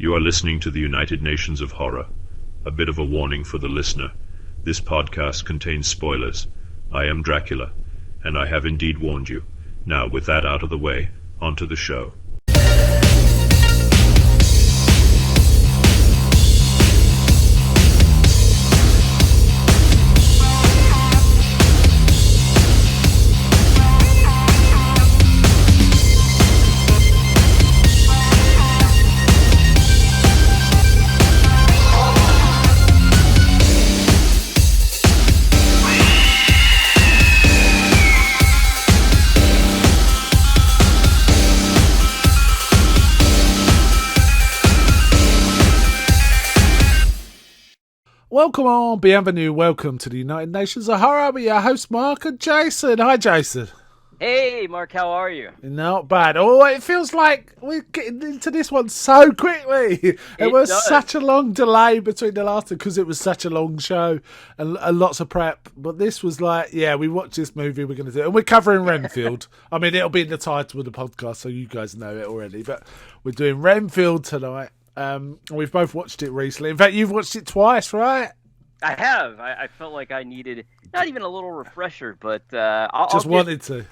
You are listening to the United Nations of Horror. A bit of a warning for the listener. This podcast contains spoilers. I am Dracula, and I have indeed warned you. Now, with that out of the way, onto the show. Welcome on, bienvenue, welcome to the United Nations of Horror with your host Mark and Jason. Hi Jason. Hey Mark, how are you? Not bad. Oh, it feels like we're getting into this one so quickly. It was such a long delay between the last two because it was such a long show and lots of prep. But this was like, yeah, we watched this movie, we're going to do it. And we're covering Renfield. I mean, it'll be in the title of the podcast, so you guys know it already. But we're doing Renfield tonight. We've both watched it recently. In fact, you've watched it twice, right? I have. I felt like I needed not even a little refresher, but wanted to.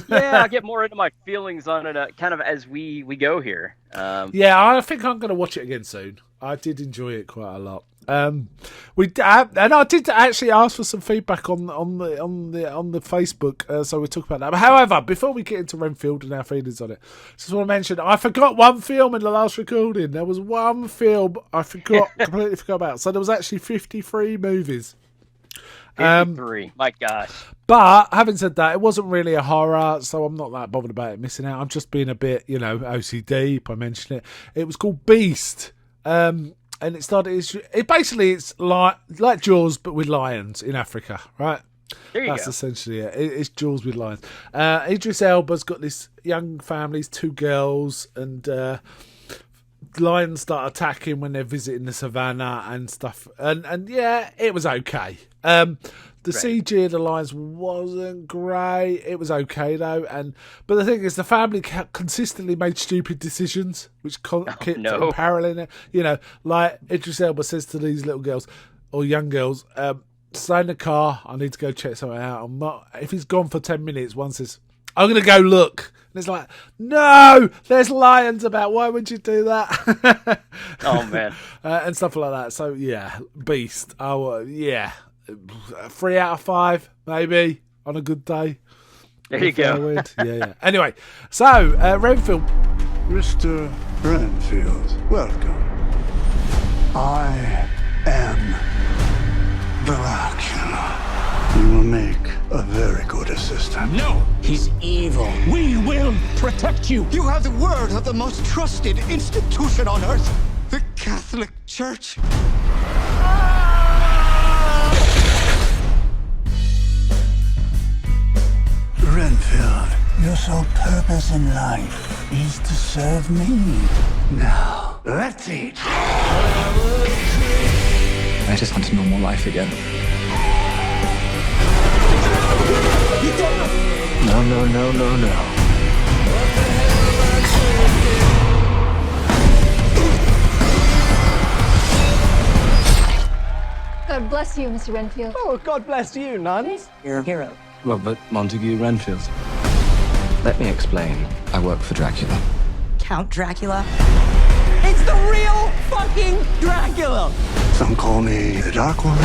Yeah, I'll get more into my feelings on it, kind of as we go here. Yeah, I think I'm going to watch it again soon. I did enjoy it quite a lot. And I did actually ask for some feedback on the Facebook, so we'll talk about that. But however, before we get into Renfield and our feelings on it, just want to mention I forgot one film in the last recording. There was one film I completely forgot about. So there was actually 53 movies. 53, my gosh. But having said that, it wasn't really a horror, so I'm not that bothered about it missing out. I'm just being a bit, OCD if I mention it. It was called Beast. And it's like Jaws, but with lions in Africa, right? That's essentially it. It's Jaws with lions. Idris Elba's got this young family, 2 girls, and lions start attacking when they're visiting the savannah and stuff. And yeah, it was okay. The CG of the lions wasn't great. It was okay though, but the thing is, the family consistently made stupid decisions, which kept imperiling it. Like Idris Elba says to these little girls or young girls, "Stay in the car. I need to go check something out. I'm not." If he's gone for 10 minutes, one says, "I'm gonna go look." And it's like, no, there's lions about. Why would you do that? Oh man, and stuff like that. So yeah, Beast. Oh yeah. 3 out of 5, maybe, on a good day. There you go. Yeah. Anyway, so, Renfield. Mr. Renfield, welcome. I am Dracula. You will make a very good assistant. No, he's evil. We will protect you. You have the word of the most trusted institution on earth, the Catholic Church. Renfield, your sole purpose in life is to serve me. Now, let's eat. I just want a normal life again. No. God bless you, Mr. Renfield. Oh, God bless you, nuns. You're a hero. Robert Montague Renfield. Let me explain. I work for Dracula. Count Dracula? It's the real fucking Dracula! Some call me the Dark One.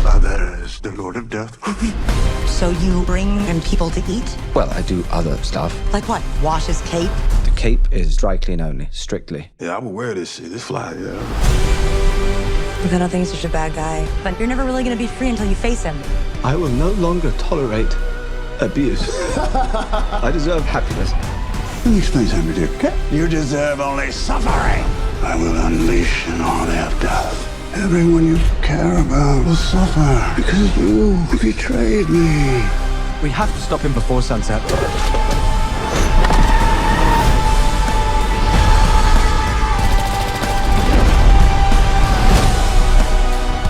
Others, the Lord of Death. So you bring in people to eat? Well, I do other stuff. Like what? Wash his cape? The cape is dry clean only, strictly. Yeah, I will wear this shit. This fly, yeah. I don't think he's such a bad guy. But you're never really gonna be free until you face him. I will no longer tolerate abuse. I deserve happiness. Let me explain something to you, okay? You deserve only suffering. I will unleash an army of death. Everyone you care about will suffer because you betrayed me. We have to stop him before sunset.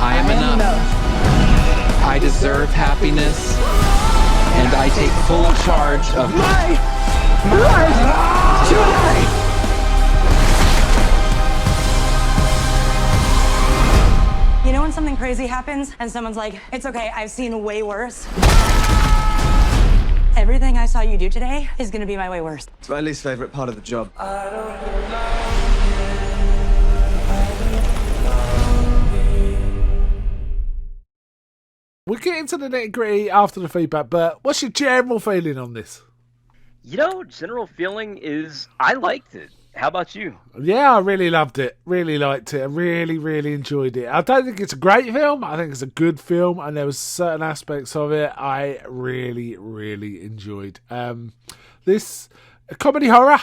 I am enough. I deserve happiness, and I take full charge of my life tonight. something crazy happens and someone's like, it's okay, I've seen way worse. Everything I saw you do today is gonna be my way worse. It's my least favorite part of the job. We'll get into the nitty-gritty after the feedback, but what's your general feeling on this? General feeling is I liked it. How about you? Yeah, I really loved it. Really liked it. I really, really enjoyed it. I don't think it's a great film. I think it's a good film, and there was certain aspects of it I really, really enjoyed. This comedy horror,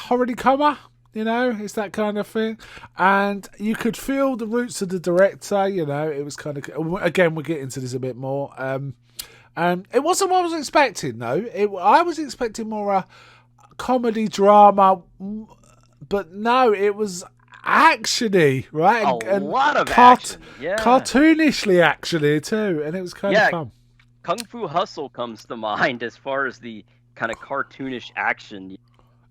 it's that kind of thing. And you could feel the roots of the director, it was kind of... Again, we'll get into this a bit more. It wasn't what I was expecting, though. I was expecting more a comedy drama, but no, it was actiony, right? A lot of action, yeah. Cartoonishly actiony, too, and it was kind of fun. Kung Fu Hustle comes to mind as far as the kind of cartoonish action.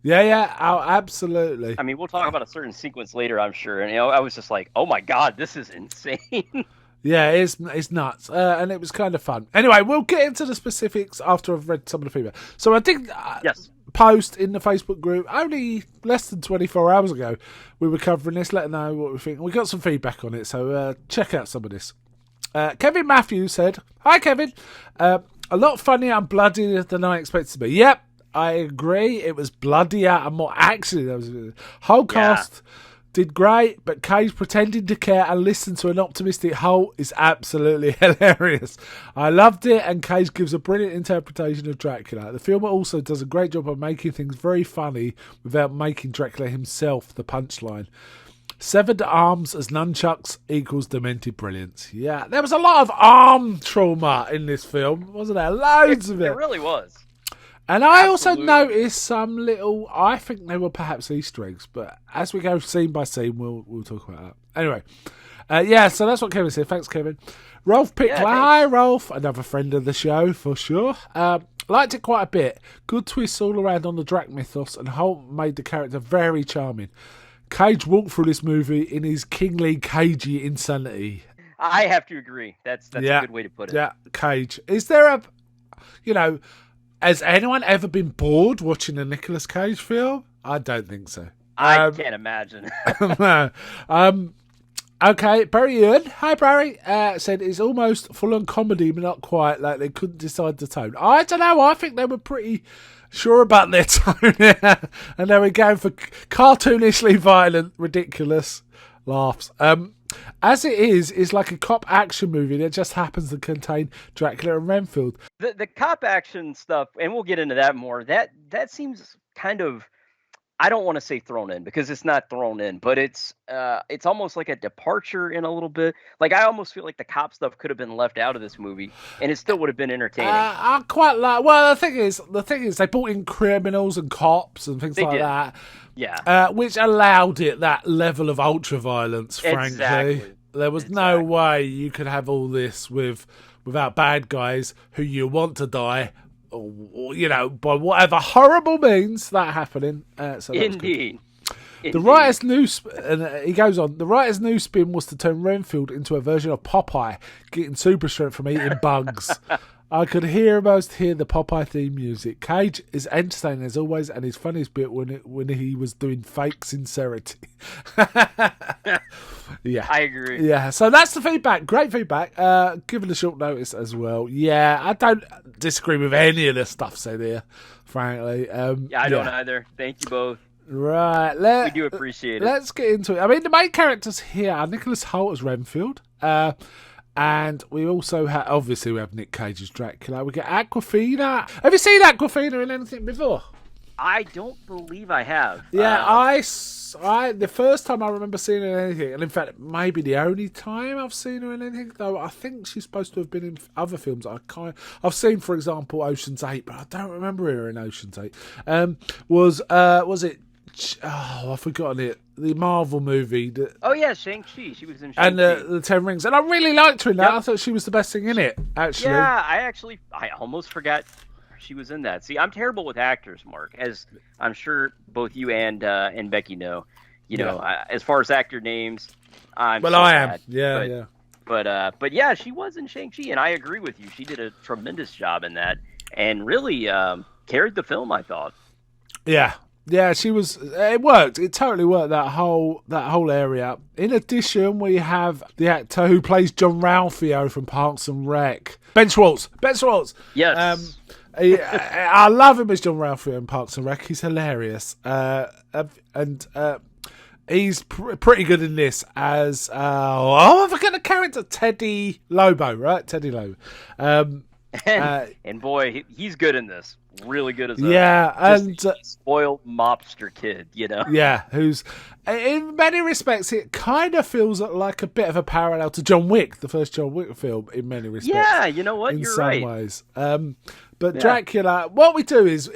Yeah, absolutely. I mean, we'll talk about a certain sequence later, I'm sure. And I was just like, "Oh my god, this is insane!" Yeah, it's nuts, and it was kind of fun. Anyway, we'll get into the specifics after I've read some of the feedback. So I did post in the Facebook group only less than 24 hours ago. We were covering this, let us know what we think. We got some feedback on it, so check out some of this. Kevin Matthews said, "Hi, Kevin. A lot funnier and bloodier than I expected to be." Yep. I agree. It was bloodier and more action. Whole cast did great, but Cage pretending to care and listen to an optimistic Hulk is absolutely hilarious. I loved it, and Cage gives a brilliant interpretation of Dracula. The film also does a great job of making things very funny without making Dracula himself the punchline. Severed arms as nunchucks equals demented brilliance. Yeah, there was a lot of arm trauma in this film, wasn't there? Loads of it. It really was. And I also noticed some little... I think they were perhaps Easter eggs, but as we go scene by scene, we'll talk about that. Anyway, so that's what Kevin said. Thanks, Kevin. Rolf Pickler. Hi, Rolf. Another friend of the show, for sure. Liked it quite a bit. Good twists all around on the Drac mythos, and Holt made the character very charming. Cage walked through this movie in his kingly, cagey insanity. I have to agree. That's a good way to put it. Yeah, Cage. Is there a... has anyone ever been bored watching a Nicolas Cage film? I don't think so. I can't imagine. No. Okay, Barry Ewan. Hi, Barry. Said it's almost full-on comedy, but not quite. Like they couldn't decide the tone. I don't know. I think they were pretty sure about their tone. And they were going for cartoonishly violent, ridiculous laughs. As it is, it's like a cop action movie that just happens to contain Dracula and Renfield. The cop action stuff, and we'll get into that more, that seems kind of, I don't want to say thrown in because it's not thrown in, but it's almost like a departure in a little bit. Like I almost feel like the cop stuff could have been left out of this movie, and it still would have been entertaining. I quite like. Well, the thing is, they brought in criminals and cops and things like that. Yeah. Which allowed it that level of ultra violence. Frankly, exactly. There was no way you could have all this without bad guys who you want to die. Or, by whatever horrible means that happening. So Indeed. The writer's new he goes on. The writer's new spin was to turn Renfield into a version of Popeye, getting super strength from eating bugs. I could almost hear the Popeye theme music. Cage is entertaining as always, and his funniest bit when he was doing fake sincerity. Yeah, I agree. Yeah, so that's the feedback. Great feedback. Given a short notice as well. Yeah, I don't disagree with any of the stuff said here, frankly. I don't either. Thank you both. Right, we do appreciate it. Let's get into it. I mean, the main characters here are Nicholas Hoult as Renfield. And we also have, obviously, we have Nick Cage as Dracula. We get Awkwafina. Have you seen Awkwafina in anything before? I don't believe I have. Yeah, I the first time I remember seeing her in anything, and in fact, maybe the only time I've seen her in anything, though I think she's supposed to have been in other films. I've seen, for example, Ocean's 8, but I don't remember her in Ocean's 8. Was it? Oh, I've forgotten it. The Marvel movie. Oh yeah, Shang-Chi. She was in Shang-Chi. And the Ten Rings. And I really liked her in that. Yep. I thought she was the best thing in it, actually. Yeah, I almost forgot she was in that. See, I'm terrible with actors, Mark, as I'm sure both you and Becky know. As far as actor names, I'm I am. bad. Yeah. But yeah, she was in Shang-Chi, and I agree with you. She did a tremendous job in that, and really carried the film, I thought. Yeah, she was. It worked. It totally worked. That whole area. In addition, we have the actor who plays John Ralphio from Parks and Rec, Ben Schwartz. Yes. I love him as John Ralphio in Parks and Rec. He's hilarious. And he's pretty good in this as I forget the character, Teddy Lobo, right? Teddy Lobo. And boy, he's good in this. Really good as a spoiled mobster kid, you know. Yeah, who's in many respects it kind of feels like a bit of a parallel to John Wick, the first John Wick film, in many respects. Yeah, you know what? You're right. In some ways. But Dracula, what we do is,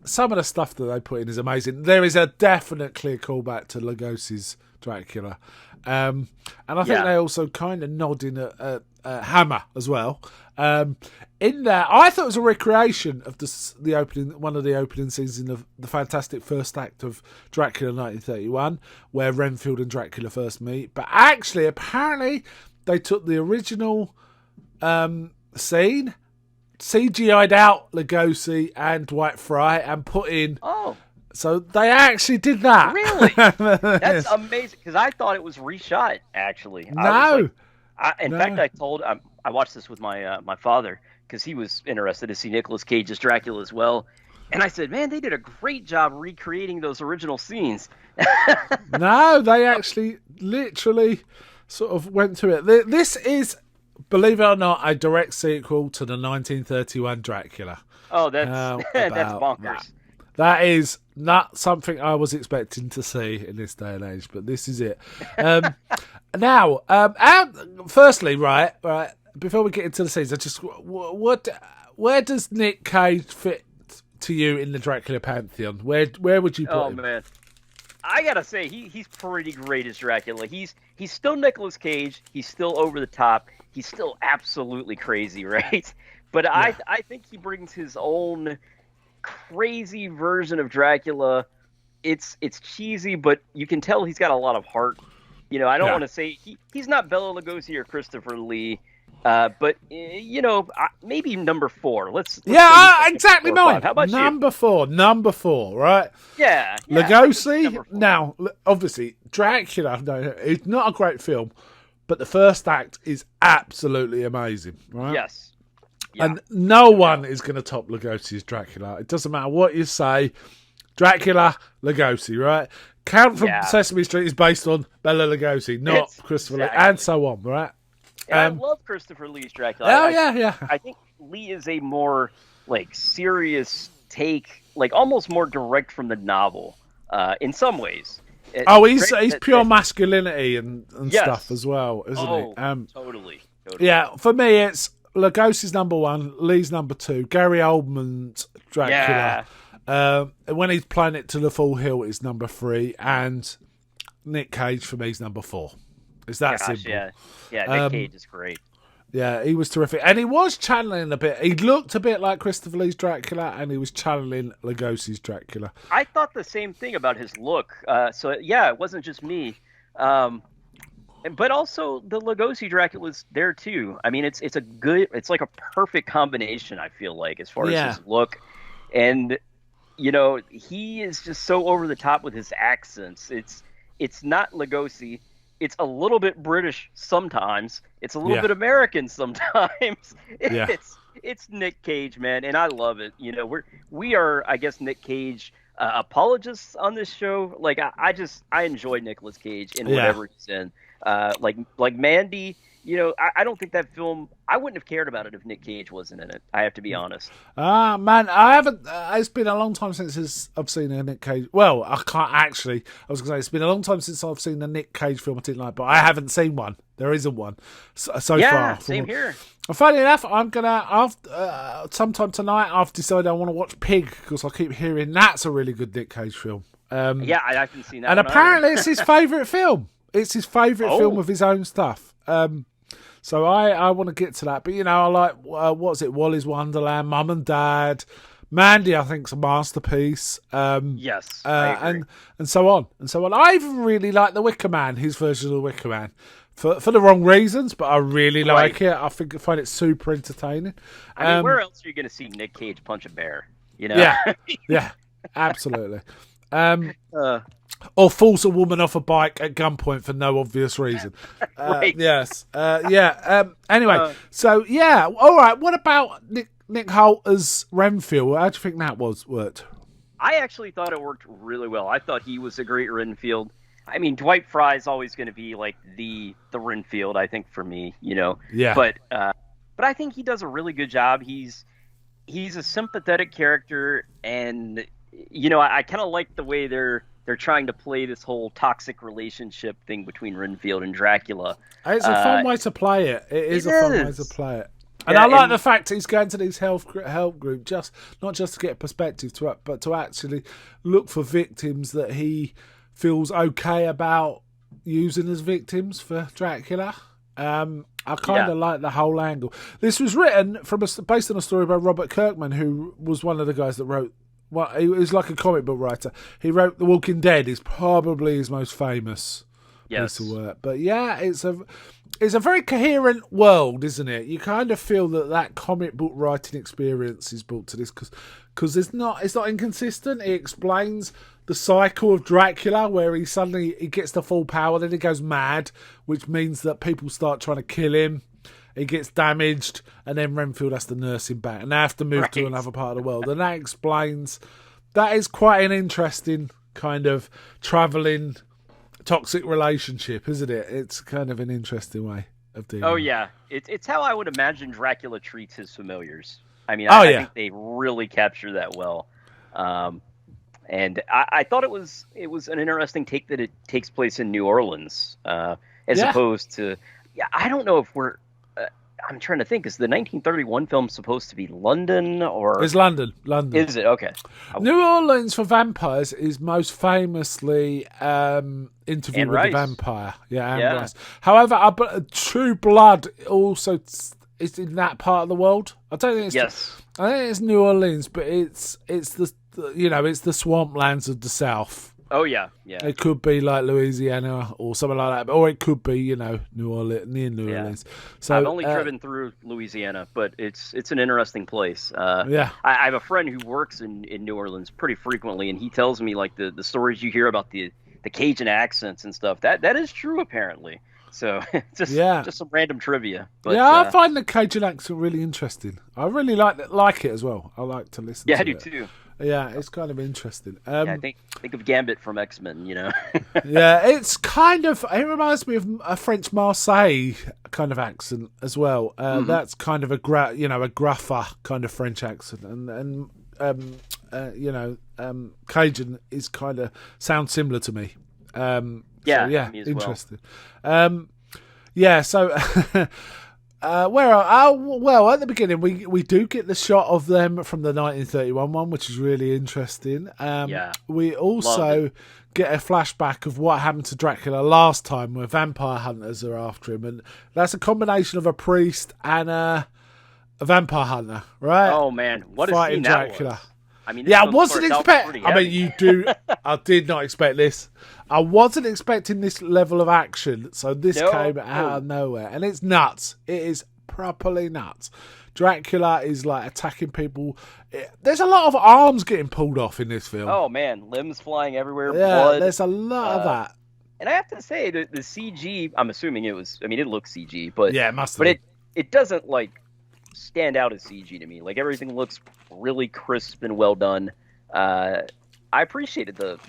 some of the stuff that they put in is amazing. There is a definite clear callback to Lugosi's Dracula. And I think they also kind of nod in at Hammer as well. In there, I thought it was a recreation of the opening, one of the opening scenes in the fantastic first act of Dracula 1931, where Renfield and Dracula first meet. But actually, apparently, they took the original scene, CGI'd out Lugosi and Dwight Frye, and put in. Oh. So they actually did that. Really? That's amazing. Because I thought it was reshot. Actually, no. In fact, I watched this with my father because he was interested to see Nicolas Cage as Dracula as well, and I said, "Man, they did a great job recreating those original scenes." No, they actually literally sort of went to it. This is, believe it or not, a direct sequel to the 1931 Dracula. Oh, that's that's bonkers. That is not something I was expecting to see in this day and age, but this is it. Now, firstly, right, before we get into the scenes, where does Nick Cage fit to you in the Dracula pantheon? Where would you put him? Oh man, I gotta say he's pretty great as Dracula. He's still Nicolas Cage. He's still over the top. He's still absolutely crazy, right? But yeah. I think he brings his own crazy version of Dracula. It's cheesy, but you can tell he's got a lot of heart. You know, I don't want to say he's not Bela Lugosi or Christopher Lee. But maybe number 4. Let's exactly mine. How about number four, right? Yeah. Lugosi. Now, obviously, Dracula. No, it's not a great film, but the first act is absolutely amazing, right? Yes. Yeah. And no one is going to top Lugosi's Dracula. It doesn't matter what you say. Dracula, Lugosi, right? Count from Sesame Street is based on Bela Lugosi, not Christopher Lee, and so on, right? And I love Christopher Lee's Dracula. I think Lee is a more serious take, almost more direct from the novel, in some ways. He's pure masculinity and stuff as well, isn't he? Totally. Yeah, for me it's Lugosi's number 1, Lee's number 2, Gary Oldman's Dracula. When he's playing it to the full hill is number 3, and Nick Cage for me is number 4. It's that simple. Yeah, Nick Cage is great. Yeah, he was terrific. And he was channeling a bit. He looked a bit like Christopher Lee's Dracula, and he was channeling Lugosi's Dracula. I thought the same thing about his look. It wasn't just me. But also, the Lugosi Dracula was there, too. I mean, it's like a perfect combination, I feel like, as far as his look. And, he is just so over the top with his accents. It's not Lugosi. It's a little bit British sometimes. It's a little bit American sometimes. It's Nick Cage, man, and I love it. We are, I guess, Nick Cage apologists on this show. I enjoy Nicolas Cage in whatever he's in. Like Mandy. I don't think that film. I wouldn't have cared about it if Nick Cage wasn't in it. I have to be honest. Man, I haven't. It's been a long time since I've seen a Nick Cage. Well, I can't actually. I was going to say it's been a long time since I've seen a Nick Cage film I didn't like, but I haven't seen one. There isn't one so far. Yeah, same here. Funny enough, I'm gonna sometime tonight. I've decided I want to watch Pig because I keep hearing that's a really good Nick Cage film. I haven't seen that. And apparently, it's his favourite film. It's his favourite film of his own stuff. So I want to get to that. But, I like, what's it, Wally's Wonderland, Mum and Dad, Mandy, I think, is a masterpiece. Yes, I agree. And so on, and so on. I even really like The Wicker Man, his version of The Wicker Man. for the wrong reasons, but I really like it. I find it super entertaining. I mean, where else are you going to see Nick Cage punch a bear? You know? Yeah, absolutely. Or force a woman off a bike at gunpoint for no obvious reason. Right. Yes. Anyway, so yeah. All right. What about Nick Hoult as Renfield? How do you think that worked? I actually thought it worked really well. I thought he was a great Renfield. I mean, Dwight Frye is always going to be like the Renfield, I think, for me, you know. Yeah. But I think he does a really good job. He's a sympathetic character, and you know, I kind of like the way they're trying to play this whole toxic relationship thing between Renfield and Dracula. It's a fun way to play it. It is a fun way to play it. And I like the fact he's going to these help group not just to get perspective, but to actually look for victims that he feels okay about using as victims for Dracula. I kind of like the whole angle. This was written based on a story by Robert Kirkman, who was one of the guys that wrote. Well, he was like a comic book writer. He wrote The Walking Dead. Is probably his most famous piece of work. But yeah, it's a very coherent world, isn't it? You kind of feel that comic book writing experience is brought to this because it's not inconsistent. It explains the cycle of Dracula, where he gets the full power, then he goes mad, which means that people start trying to kill him. He gets damaged, and then Renfield has to nurse him back, and they have to move to another part of the world. And that explains... That is quite an interesting kind of travelling toxic relationship, isn't it? It's kind of an interesting way of doing it. Oh, yeah. It's how I would imagine Dracula treats his familiars. I mean, I think they really capture that well. And I thought it was an interesting take that it takes place in New Orleans, as opposed to... Yeah, I don't know if we're... I'm trying to think. Is the 1931 film supposed to be London or? It's London. Is it? Okay. New Orleans for vampires is most famously Interview with the Vampire. Yeah, Anne Rice. However, True Blood also is in that part of the world. I don't think it's. I think it's New Orleans, but it's the swamplands of the South. Oh yeah. It could be like Louisiana or something like that, or it could be New Orleans, near New Orleans. So I've only driven through Louisiana, but it's an interesting place. I have a friend who works in New Orleans pretty frequently, and he tells me like the stories you hear about the Cajun accents and stuff. That is true apparently. So just some random trivia. But, I find the Cajun accent really interesting. I really like it as well. I like to listen. Yeah, to I do it. too. Yeah, it's kind of interesting. I think of Gambit from X-Men, you know. Yeah, it reminds me of a French Marseille kind of accent as well. That's kind of a gruffer kind of French accent, and Cajun is kind of sounds similar to me. Me as interesting. Well. Well, at the beginning, we do get the shot of them from the 1931 one, which is really interesting. We also get a flashback of what happened to Dracula last time, where vampire hunters are after him, and that's a combination of a priest and a vampire hunter, right? Oh man, what fighting a scene Dracula. That was. I mean, I wasn't expecting. I mean, I did not expect this. I wasn't expecting this level of action, so this came out of nowhere, and it's nuts. It is properly nuts. Dracula is like attacking people. There's a lot of arms getting pulled off in this film. Oh man, limbs flying everywhere. Yeah, blood. There's a lot of that. And I have to say, the CG. I'm assuming it was. I mean, it looks CG, but yeah, it must have. But it doesn't like stand out as CG to me. Like everything looks really crisp and well done. I appreciated the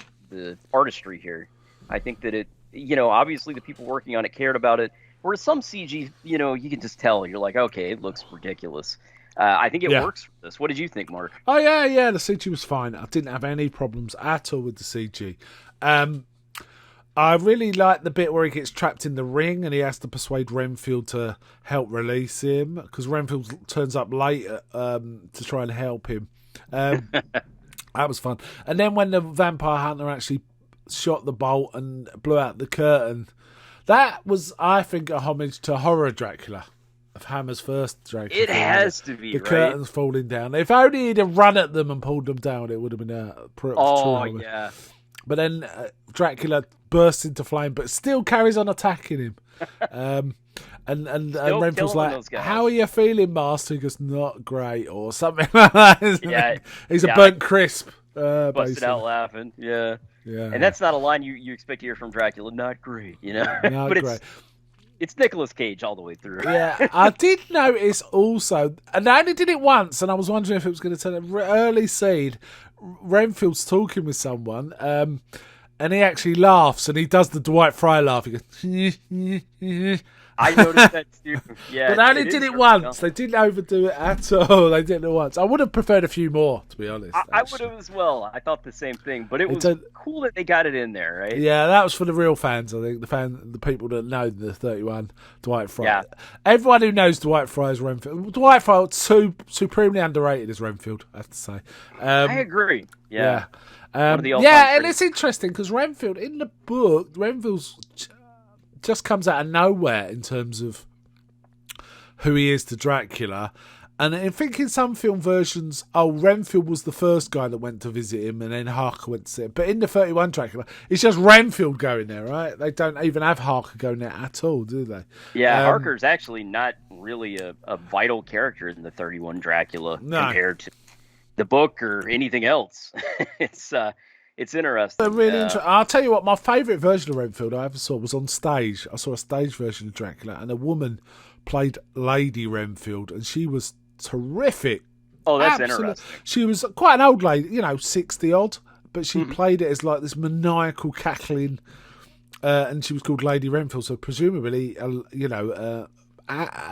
artistry here. I think that it, obviously the people working on it cared about it. Whereas some CG, you can just tell. You're like, okay, it looks ridiculous. I think it works for this. What did you think, Mark? Oh yeah, the CG was fine. I didn't have any problems at all with the CG. I really like the bit where he gets trapped in the ring and he has to persuade Renfield to help release him, because Renfield turns up late to try and help him. That was fun. And then when the vampire hunter actually shot the bolt and blew out the curtain, that was, I think, a homage to Horror Dracula, of Hammer's first Dracula. It has to be, the curtains falling down. If only he'd have run at them and pulled them down, it would have been a yeah. But then Dracula bursts into flame, but still carries on attacking him. And Renfield's like, "How are you feeling, Master?" He goes, "Not great," or something like that. Yeah, he's a burnt crisp. Busted basically. out laughing. Yeah. Yeah. And that's not a line you expect to hear from Dracula. Not great, Not but great. it's Nicolas Cage all the way through. Yeah, I did notice also, and I only did it once, and I was wondering if it was going to turn an early scene. Renfield's talking with someone, and he actually laughs, and he does the Dwight Fry laugh. He goes, I noticed that too. Yeah, but they only did it once. They didn't overdo it at all. They did it once. I would have preferred a few more, to be honest. I would have as well. I thought the same thing, but it was cool that they got it in there, right? Yeah, that was for the real fans. I think the people that know the 31 Dwight Fry. Yeah. Everyone who knows Dwight Fry is Renfield. Dwight Fry is supremely underrated as Renfield, I have to say. I agree. Yeah. And it's interesting because Renfield in the book, Renfield's just comes out of nowhere in terms of who he is to Dracula. And I think in some film versions, Renfield was the first guy that went to visit him, and then Harker went to see him. But in the 31 Dracula, it's just Renfield going there, right? They don't even have Harker going there at all, do they? Yeah, Harker's actually not really a vital character in the 31 Dracula compared to the book or anything else. It's interesting. Really I'll tell you what, my favourite version of Renfield I ever saw was on stage. I saw a stage version of Dracula, and a woman played Lady Renfield, and she was terrific. Oh, that's interesting. She was quite an old lady, 60-odd, but she played it as like this maniacal cackling, and she was called Lady Renfield, so presumably, an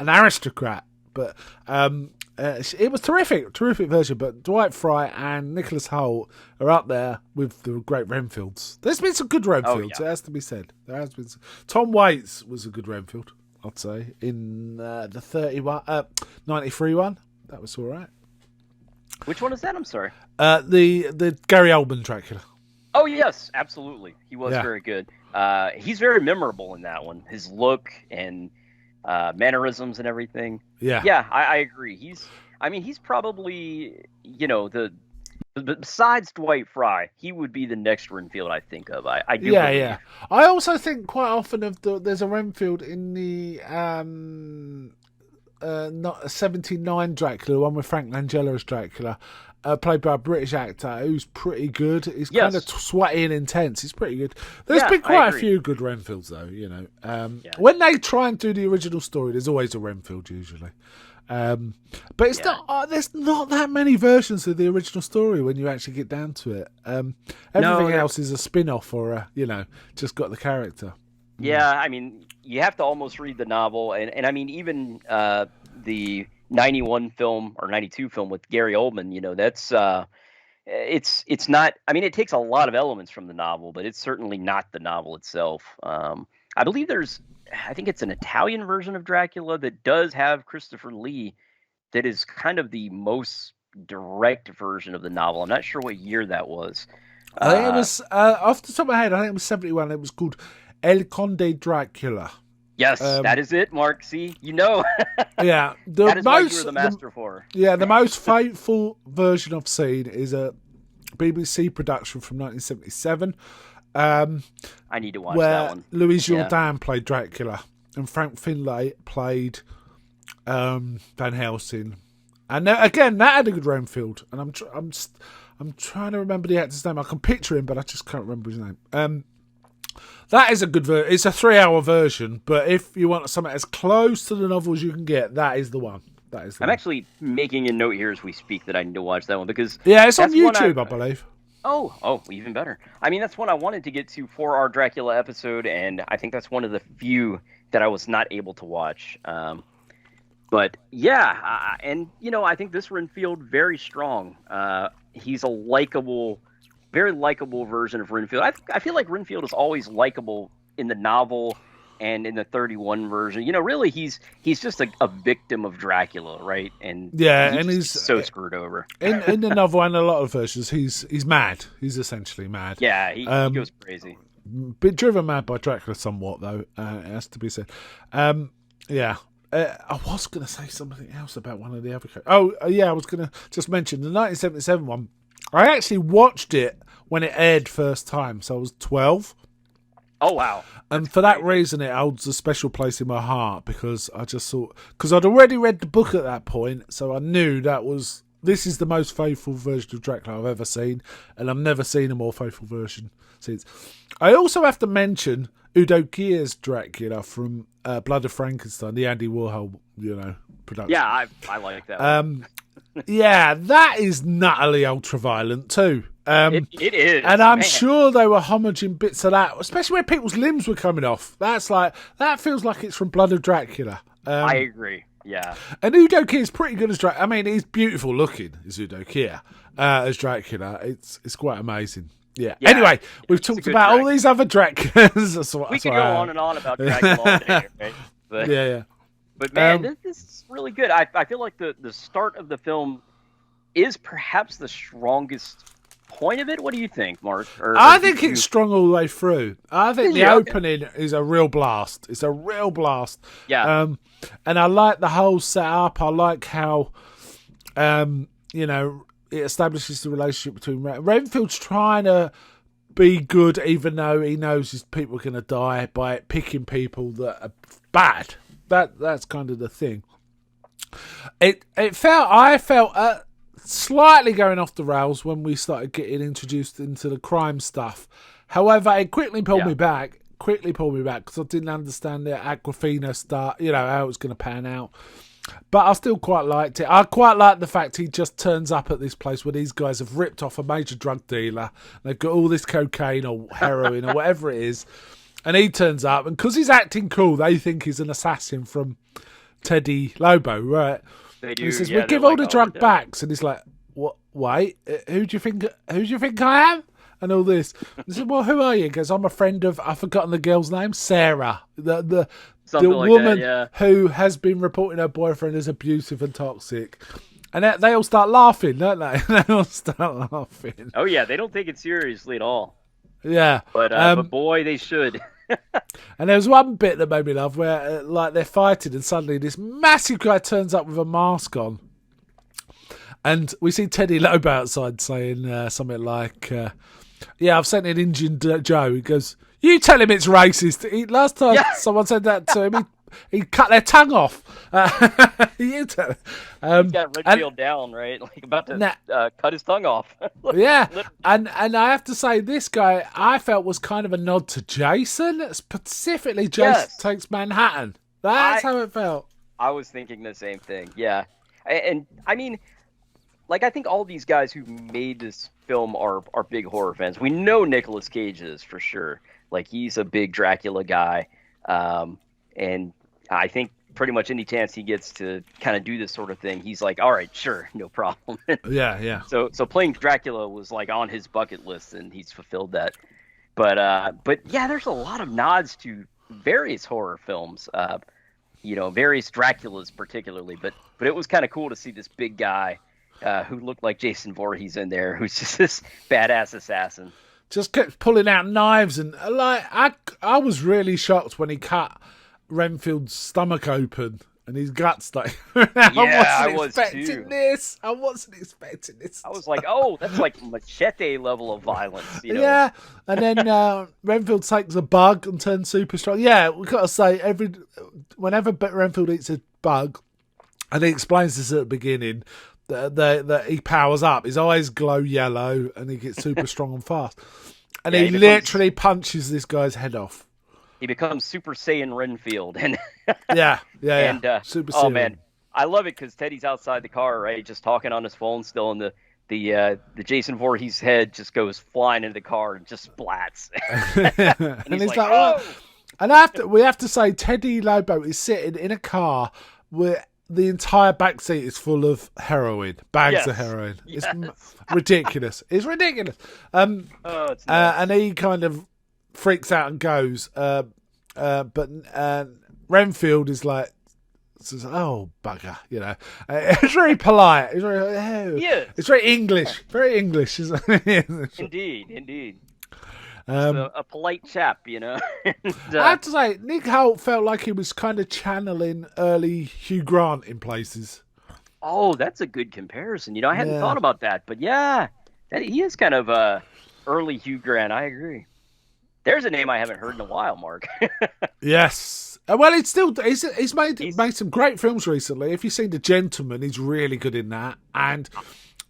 aristocrat. But it was terrific version. But Dwight Fry and Nicholas Hoult are up there with the great Renfields. There's been some good Renfields, It has to be said. There has been Tom Waits was a good Renfield, I'd say, in the 93 one. That was all right. Which one is that? I'm sorry. The Gary Oldman Dracula. Oh yes, absolutely. He was very good. He's very memorable in that one. His look and mannerisms and everything. Yeah, I agree. He's probably, besides Dwight Fry, he would be the next Renfield I think of. I do. Yeah. I also think quite often there's a Renfield in the not 79 Dracula, the one with Frank Langella as Dracula, played by a British actor who's pretty good. He's kind of sweaty and intense. He's pretty good. There's been quite a few good Renfields though, When they try and do the original story, there's always a Renfield usually. But it's not. There's not that many versions of the original story when you actually get down to it. Everything else is a spin-off or just got the character. Yeah, I mean, you have to almost read the novel, and I mean, even the 91 film or 92 film with Gary Oldman, that's it's not. I mean, it takes a lot of elements from the novel, but it's certainly not the novel itself. I believe I think it's an Italian version of Dracula that does have Christopher Lee that is kind of the most direct version of the novel. I'm not sure what year that was. I think it was, off the top of my head, I think it was 71. It was called El Conde Dracula. Yes, that is it, Mark. See, Yeah. That is what you're the master for. Yeah, the most faithful version I've seen is a BBC production from 1977. I need to watch that one. Louis Jourdan played Dracula, and Frank Finlay played Van Helsing. And again, that had a good Renfield. And I'm trying to remember the actor's name. I can picture him, but I just can't remember his name. That is a good version. It's a 3-hour version, but if you want something as close to the novel as you can get, that is the one. I'm actually making a note here as we speak that I need to watch that one because it's on YouTube, I believe. Oh, even better. I mean, that's one I wanted to get to for our Dracula episode, and I think that's one of the few that I was not able to watch. But yeah, and I think this Renfield very strong. He's a very likable version of Renfield. I feel like Renfield is always likable in the novel and in the 31 version. Really, he's just a victim of Dracula, right? And he's so screwed over. In the novel and a lot of versions, he's mad. He's essentially mad. Yeah, he goes crazy. Bit driven mad by Dracula somewhat, though, it has to be said. I was going to say something else about one of the other characters. I was going to just mention the 1977 one. I actually watched it when it aired first time, so I was 12. Oh, wow. And for that reason, it holds a special place in my heart, because I just thought, because I'd already read the book at that point, so I knew this is the most faithful version of Dracula I've ever seen, and I've never seen a more faithful version since. I also have to mention Udo Kier's Dracula from Blood of Frankenstein, the Andy Warhol, production. Yeah, I like that one. Yeah, that is nutty ultra-violent too. It is. And I'm sure they were homaging bits of that, especially where people's limbs were coming off. That feels like it's from Blood of Dracula. I agree. Yeah. And Udo Kier's pretty good as Dracula. I mean, he's beautiful looking as Udo Kier as Dracula. It's quite amazing. Yeah. Anyway, we've talked about all these other Draculas. We could go on and on about Dracula all day, right? But, yeah. But man, this is really good. I feel like the start of the film is perhaps the strongest point of it. What do you think, Mark? I think it's strong all the way through. I think the opening is a real blast. It's a real blast. Yeah. And I like the whole setup. I like how, it establishes the relationship between Renfield's trying to be good, even though he knows his people are going to die, by picking people that are bad. That's kind of the thing. I felt slightly going off the rails when we started getting introduced into the crime stuff. However, it quickly pulled me back. Because I didn't understand the Aquafina start, how it was going to pan out. But I still quite liked it. I quite like the fact he just turns up at this place where these guys have ripped off a major drug dealer. They've got all this cocaine or heroin or whatever it is. And he turns up, and because he's acting cool, they think he's an assassin from Teddy Lobo, right? They do. And he says, "We'll give all the drug backs," and he's like, "What? Wait, who do you think I am?" And all this. He said, "Well, who are you?" He goes, "I'm a friend of, I've forgotten the girl's name, Sarah, the woman who has been reporting her boyfriend as abusive and toxic." And they all start laughing, don't they? They all start laughing. Oh yeah, they don't take it seriously at all. Yeah, but boy, they should. And there was one bit that made me laugh where, they're fighting, and suddenly this massive guy turns up with a mask on, and we see Teddy Lobo outside saying something like, "Yeah, I've sent in Indian Joe." He goes, "You tell him it's racist." Last time someone said that to him, he cut their tongue off. You tell him. He's got Renfield down, right? Like about to cut his tongue off. Yeah, and I have to say, this guy I felt was kind of a nod to Jason, specifically Jason Takes Manhattan. That's how it felt. I was thinking the same thing. Yeah, and I mean, like, I think all these guys who made this film are big horror fans. We know Nicolas Cage is, for sure. Like, he's a big Dracula guy, and I think pretty much any chance he gets to kind of do this sort of thing, he's like, all right, sure, no problem. Yeah. So playing Dracula was like on his bucket list, and he's fulfilled that. But yeah, there's a lot of nods to various horror films, various Draculas particularly. But it was kind of cool to see this big guy who looked like Jason Voorhees in there, who's just this badass assassin. Just kept pulling out knives, and I was really shocked when he cut Renfield's stomach open and his guts I wasn't expecting this. I was like, oh, that's like Machete level of violence, Yeah, and then Renfield takes a bug and turns super strong. Yeah, we've got to say, whenever Renfield eats a bug, and he explains this at the beginning, that he powers up. His eyes glow yellow and he gets super strong and fast. And he literally punches this guy's head off. He becomes Super Saiyan Renfield, and yeah. And Super Saiyan. Oh man, I love it because Teddy's outside the car, right, just talking on his phone still, and the Jason Voorhees head just goes flying into the car and just splats. and he's like, oh! And we have to say, Teddy Lobo is sitting in a car where the entire back seat is full of heroin, bags of heroin. Yes. It's ridiculous. It's ridiculous. It's nuts. And he kind of freaks out and goes, but Renfield is like, says, "Oh bugger," It's very polite. It's very, it's very English, isn't it? Indeed. A polite chap, And, I have to say, Nick Hoult felt like he was kind of channeling early Hugh Grant in places. Oh, that's a good comparison. I hadn't thought about that, but yeah, he is kind of early Hugh Grant. I agree. There's a name I haven't heard in a while, Mark. Yes. Well, he's made some great films recently. If you've seen The Gentleman, he's really good in that. And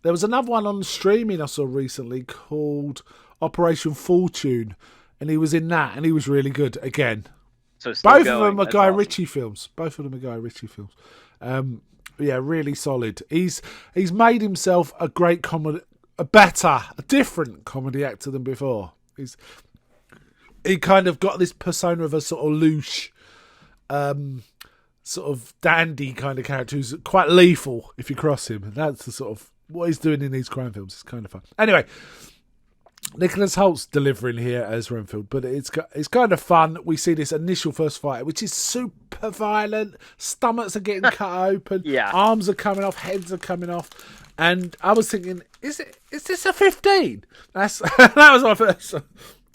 there was another one on streaming I saw recently called Operation Fortune, and he was in that, and he was really good again. So both of them are Guy Ritchie films. Yeah, really solid. He's made himself a great comedy, a different comedy actor than before. He kind of got this persona of a sort of louche, sort of dandy kind of character who's quite lethal if you cross him. And that's the sort of what he's doing in these crime films. It's kind of fun. Anyway, Nicholas Holt's delivering here as Renfield, but it's kind of fun. We see this initial first fight, which is super violent. Stomachs are getting cut open. Yeah. Arms are coming off. Heads are coming off. And I was thinking, is this a 15? That was my first.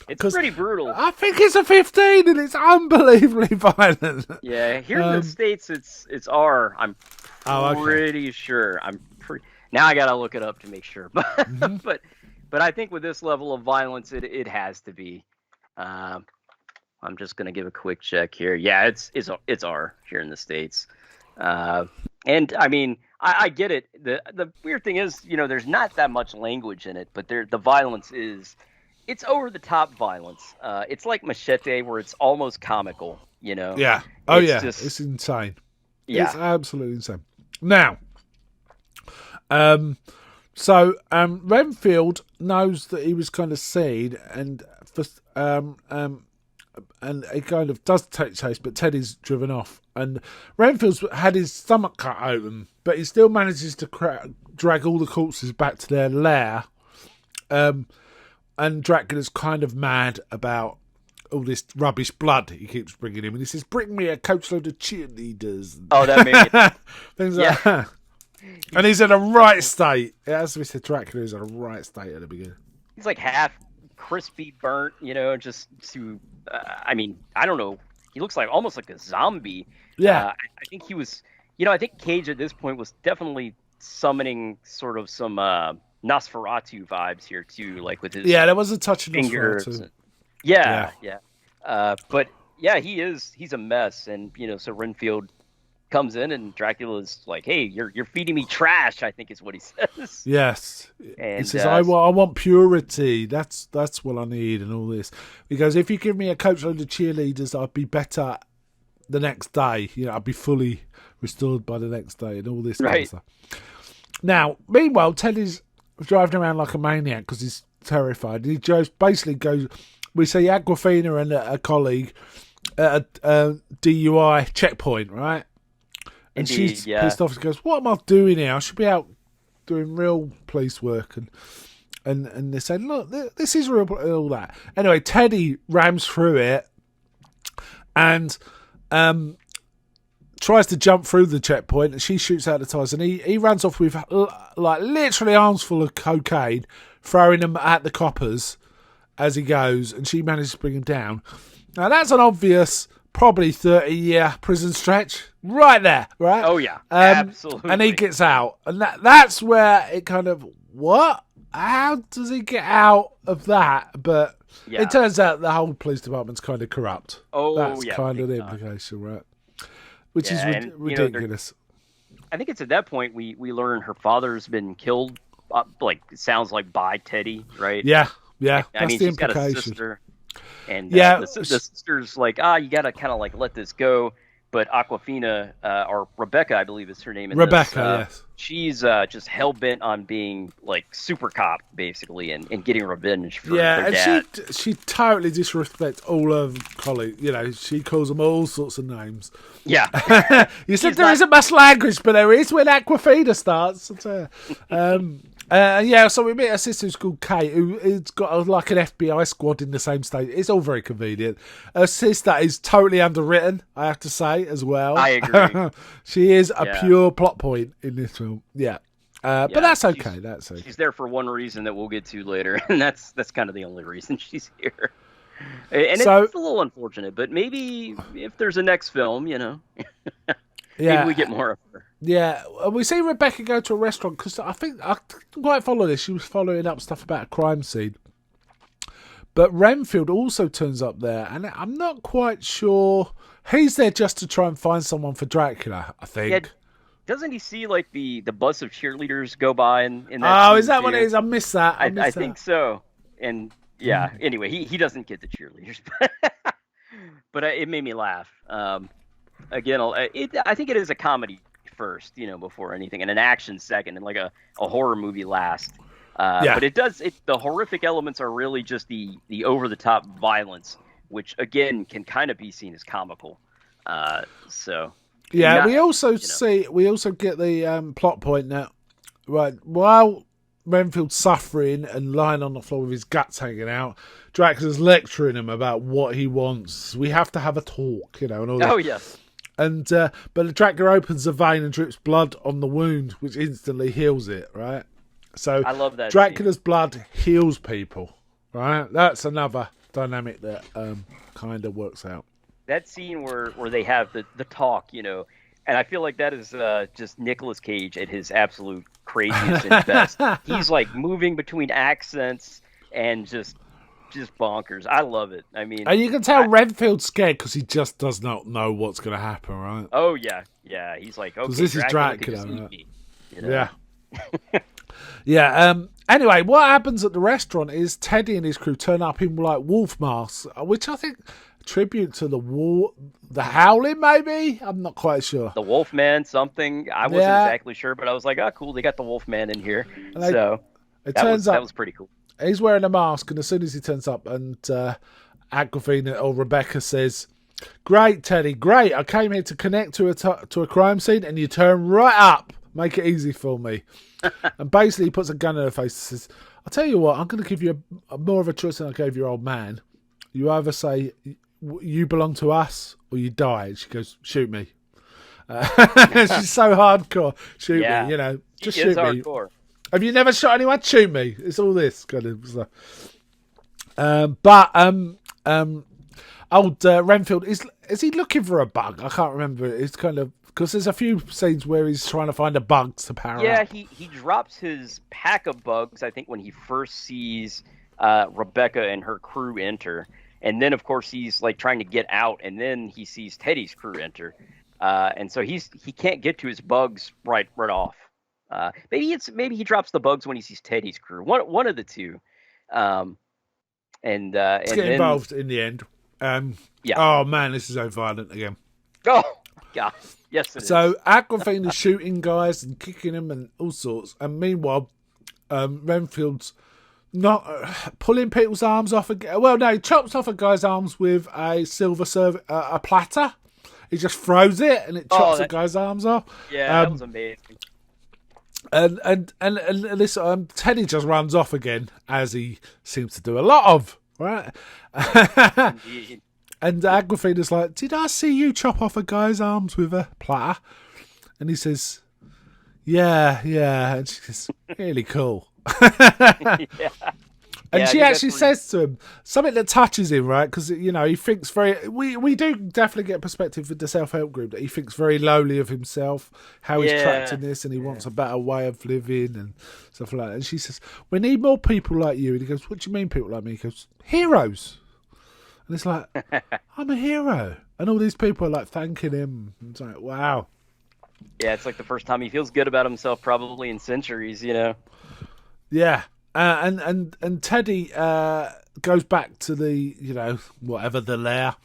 It's pretty brutal. I think it's a 15, and it's unbelievably violent. Yeah, here in the States, it's R. I'm pretty sure. Now I gotta look it up to make sure, but I think with this level of violence, it has to be. I'm just gonna give a quick check here. Yeah, it's R here in the States, and I mean I get it. The weird thing is, there's not that much language in it, but the violence is. It's over the top violence. It's like Machete, where it's almost comical. Yeah. It's insane. Yeah. It's absolutely insane. Now, Renfield knows that he was kind of seen, and he kind of does take chase, but Teddy's driven off, and Renfield's had his stomach cut open, but he still manages to drag all the corpses back to their lair. And Dracula's kind of mad about all this rubbish blood he keeps bringing him. And he says, bring me a coachload of cheerleaders. Oh, that made it. Things like that. And he's in a right state. It has to be said, Dracula is in a right state at the beginning. He's like half crispy burnt, just to, I don't know. He looks like almost like a zombie. Yeah. I think he was, I think Cage at this point was definitely summoning sort of some Nosferatu vibes here too, like with his there was a touch of fingers. Nosferatu. Yeah. But yeah, he's a mess, and so Renfield comes in, and Dracula's like, "Hey, you're feeding me trash," I think is what he says. Yes, and he says, "I want purity. That's what I need," and all this. He goes, "If you give me a coachload of cheerleaders, I'd be better the next day. I'd be fully restored by the next day," and all this kind of stuff. Now, meanwhile, Teddy's driving around like a maniac because he's terrified. He just basically goes. We see Aquafina and a colleague at a DUI checkpoint, right? And she's pissed off. She goes, "What am I doing here? I should be out doing real police work." And they say, "Look, this is real." All that. Anyway, Teddy rams through it and tries to jump through the checkpoint, and she shoots out the tires, and he runs off with like literally arms full of cocaine, throwing them at the coppers as he goes, and she manages to bring him down. Now that's an obvious, probably 30-year prison stretch right there, right? Oh yeah, absolutely. And he gets out, and that's where it kind of what? How does he get out of that? But it turns out the whole police department's kind of corrupt. Oh, that's yeah, kind of the implication, right? Which is ridiculous. I think it's at that point we learn her father's been killed, it sounds like by Teddy, right? Yeah. I That's mean, the she's got implication. a sister, and the sister's like, you got to kind of like let this go. But Aquafina, or Rebecca, I believe is her name. Yes. She's just hell bent on being like super cop, basically, and getting revenge for their dad. And she totally disrespects all of colleagues. She calls them all sorts of names. Yeah. You said there isn't much language, but there is when Aquafina starts. So we meet a sister who's called Kate, who's got like an FBI squad in the same state. It's all very convenient. Her sister is totally underwritten, I have to say, as well. I agree. She is a pure plot point in this film. But that's okay. That's okay. She's there for one reason that we'll get to later, and that's kind of the only reason she's here. And it's a little unfortunate, but maybe if there's a next film, maybe we get more of her. Yeah, we see Rebecca go to a restaurant because I think I didn't quite follow this. She was following up stuff about a crime scene. But Renfield also turns up there, and I'm not quite sure. He's there just to try and find someone for Dracula, I think. Yeah, doesn't he see like the bus of cheerleaders go by in that Oh, scene is that too? what it is? I missed that. I think so. And yeah, anyway, he doesn't get the cheerleaders, but it made me laugh. Again, I think it is a comedy first, before anything, and an action second, and like a horror movie last. But the horrific elements are really just the over the top violence, which again can kind of be seen as comical. We also get the plot point now, right? While Renfield's suffering and lying on the floor with his guts hanging out, Dracula's lecturing him about what he wants. We have to have a talk, and all that. Oh yes. And but Dracula opens the vein and drips blood on the wound, which instantly heals it, right? So I love that Dracula's blood heals people, right? That's another dynamic that kind of works out. That scene where they have the talk, and I feel like that is just Nicolas Cage at his absolute craziest and best. He's like moving between accents and just bonkers. I love it. I mean, and you can tell Renfield's scared because he just does not know what's going to happen, right? Oh yeah. He's like, okay, this is Dracula, right? Yeah. Yeah. Anyway, what happens at the restaurant is Teddy and his crew turn up in like wolf masks, which I think tribute to the Howling, maybe. I'm not quite sure. The Wolfman, something. I wasn't exactly sure, but I was like, oh, cool. They got the Wolfman in here. That was pretty cool. He's wearing a mask, and as soon as he turns up, and Aquafina or Rebecca says, "Great, Teddy, great. I came here to connect to a crime scene, and you turn right up. Make it easy for me." And basically, he puts a gun in her face and says, "I'll tell you what. I'm going to give you more of a choice than I gave your old man. You either say you belong to us, or you die." And she goes, "Shoot me." She's so hardcore. Shoot me, just shoot me. Hardcore. Have you never shot anyone? Shoot me. It's all this kind of stuff. Old Renfield is he looking for a bug? I can't remember. It's kind of because there's a few scenes where he's trying to find a bug to power up. Yeah, he drops his pack of bugs. I think when he first sees Rebecca and her crew enter, and then of course he's like trying to get out, and then he sees Teddy's crew enter, and so he can't get to his bugs right off. Maybe he drops the bugs when he sees Teddy's crew. One of the two. Get involved in the end. Oh man, this is so violent again. Oh god, yes. So Aquafina is shooting guys and kicking them and all sorts. And meanwhile, Renfield's not pulling people's arms off again. Well, no, he chops off a guy's arms with a silver a platter. He just throws it and it chops the guy's arms off. Yeah, that was amazing. And this Teddy just runs off again, as he seems to do a lot of, right? Indeed. And Aquafina's like, "Did I see you chop off a guy's arms with a platter?" And he says, "Yeah." And she says, "Really cool." Yeah. And she actually says to him something that touches him, right? Because, he thinks very... We do definitely get perspective with the self-help group that he thinks very lowly of himself, how he's trapped in this, and he wants a better way of living and stuff like that. And she says, "We need more people like you." And he goes, "What do you mean people like me?" He goes, "Heroes." And it's like, I'm a hero. And all these people are like thanking him. It's like, wow. Yeah, it's like the first time he feels good about himself probably in centuries, Yeah. And Teddy goes back to the, whatever, the lair,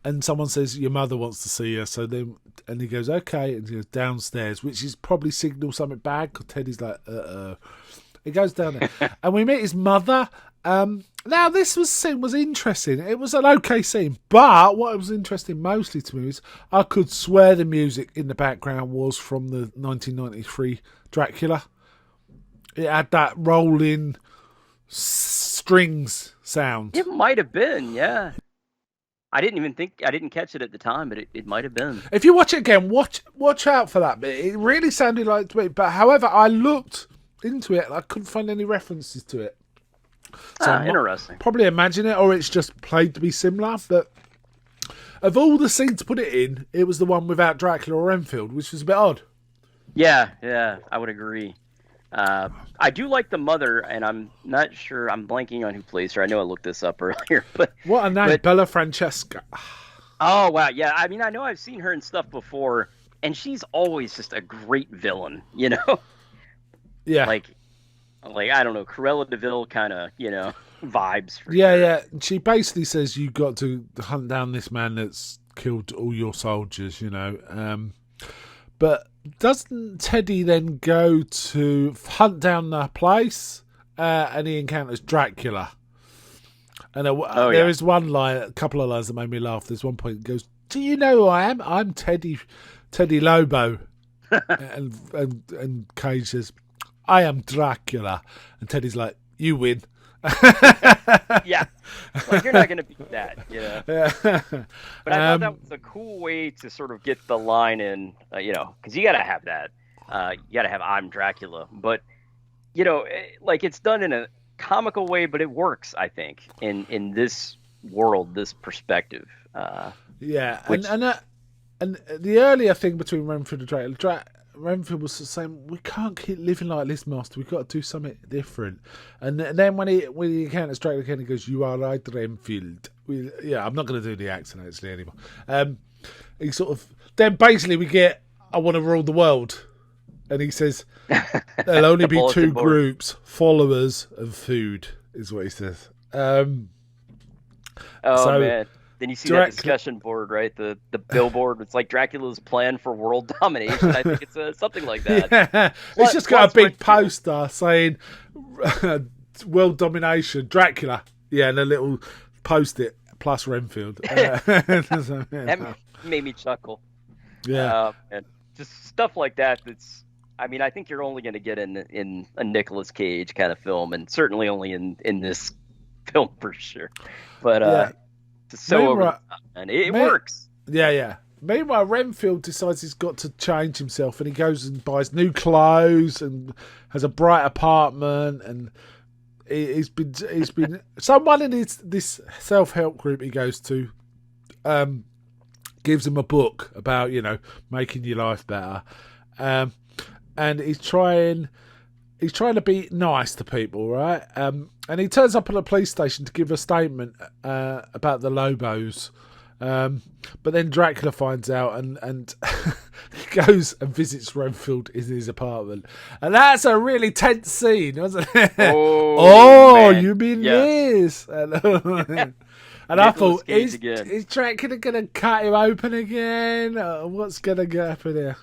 and someone says, "Your mother wants to see you." So then, and he goes, "Okay," and he goes downstairs, which is probably signal something bad, because Teddy's like, He goes down there, and we meet his mother. Now, this scene was interesting. It was an okay scene, but what was interesting mostly to me is I could swear the music in the background was from the 1993 Dracula. It had that rolling strings sound. It might have been, yeah. I didn't catch it at the time, but it might have been. If you watch it again, watch out for that bit. It really sounded like it to me. But however, I looked into it and I couldn't find any references to it. So interesting. Probably imagine it, or it's just played to be similar. But of all the scenes to put it in, it was the one without Dracula or Renfield, which was a bit odd. Yeah, I would agree. I do like the mother, and I'm not sure. I'm blanking on who plays her. I know I looked this up earlier, but what a name, Bella Francesca. Oh wow, yeah. I mean, I know I've seen her in stuff before, and she's always just a great villain, you know. Yeah. Like I don't know, Cruella de Vil kind of, you know, vibes. Yeah. She basically says you got to hunt down this man that's killed all your soldiers, you know. But doesn't Teddy then go to hunt down the place, and he encounters Dracula? And there is one line, a couple of lines that made me laugh. There's one point that goes, "Do you know who I am? I'm Teddy Lobo." and Cage says, "I am Dracula." And Teddy's like, "You win." Yeah, like you're not going to beat that, you know. But I thought that was a cool way to sort of get the line in, you know, because you got to have that. You got to have "I'm Dracula," but you know, like it's done in a comical way, but it works, I think, in this world, this perspective. Yeah, which... and the earlier thing between Renfield and Dracula. Renfield was saying, "We can't keep living like this, Master. We've got to do something different." And then when he encounters Dracula, he goes, "You are right, Renfield." I'm not going to do the accent actually anymore. He sort of then basically we get, "I want to rule the world," and he says, "There'll only be two groups: followers and food," is what he says. Man. Then you see that discussion board, right? The billboard. It's like Dracula's plan for world domination. I think it's something like that. Yeah. It's just got a big poster saying world domination, Dracula. Yeah, and a little post-it plus Renfield. That made me chuckle. Yeah. And just stuff like that. I mean, I think you're only going to get in a Nicolas Cage kind of film, and certainly only in this film for sure. But so over the top, and it works. Yeah. Meanwhile, Renfield decides he's got to change himself, and he goes and buys new clothes and has a bright apartment. And he's been someone in this self-help group he goes to gives him a book about, you know, making your life better, and he's trying to be nice to people, right? And he turns up at a police station to give a statement about the Lobos. But then Dracula finds out and goes and visits Renfield in his apartment. And that's a really tense scene, wasn't it? Oh, you mean this? And I thought, is Dracula going to cut him open again? What's going to happen here?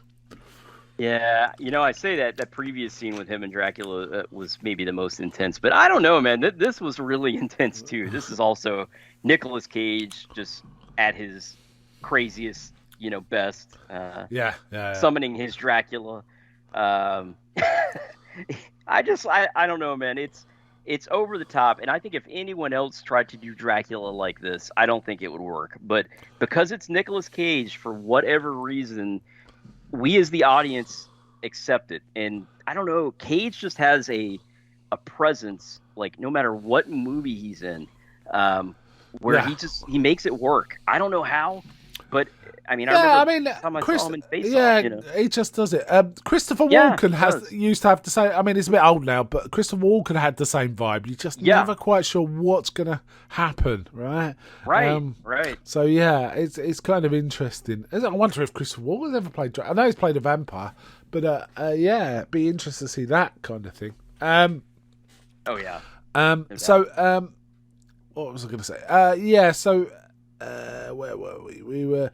Yeah, you know, I say that previous scene with him and Dracula was maybe the most intense, but I don't know, man. This was really intense too. This is also Nicolas Cage just at his craziest, you know, best. Summoning his Dracula. I don't know, man. It's over the top, and I think if anyone else tried to do Dracula like this, I don't think it would work. But because it's Nicolas Cage, for whatever reason, we as the audience accept it. And I don't know, Cage just has a presence, like no matter what movie he's in, where he makes it work. I don't know how, but I mean, I saw him in Face Off, you know? He just does it. Christopher Walken used to have the same. I mean, it's a bit old now, but Christopher Walken had the same vibe. You're just never quite sure what's going to happen, right? Right. So yeah, it's kind of interesting. I wonder if Christopher Walken's ever played. I know he's played a vampire, but it'd be interesting to see that kind of thing. So what was I going to say? So. Where were we? We were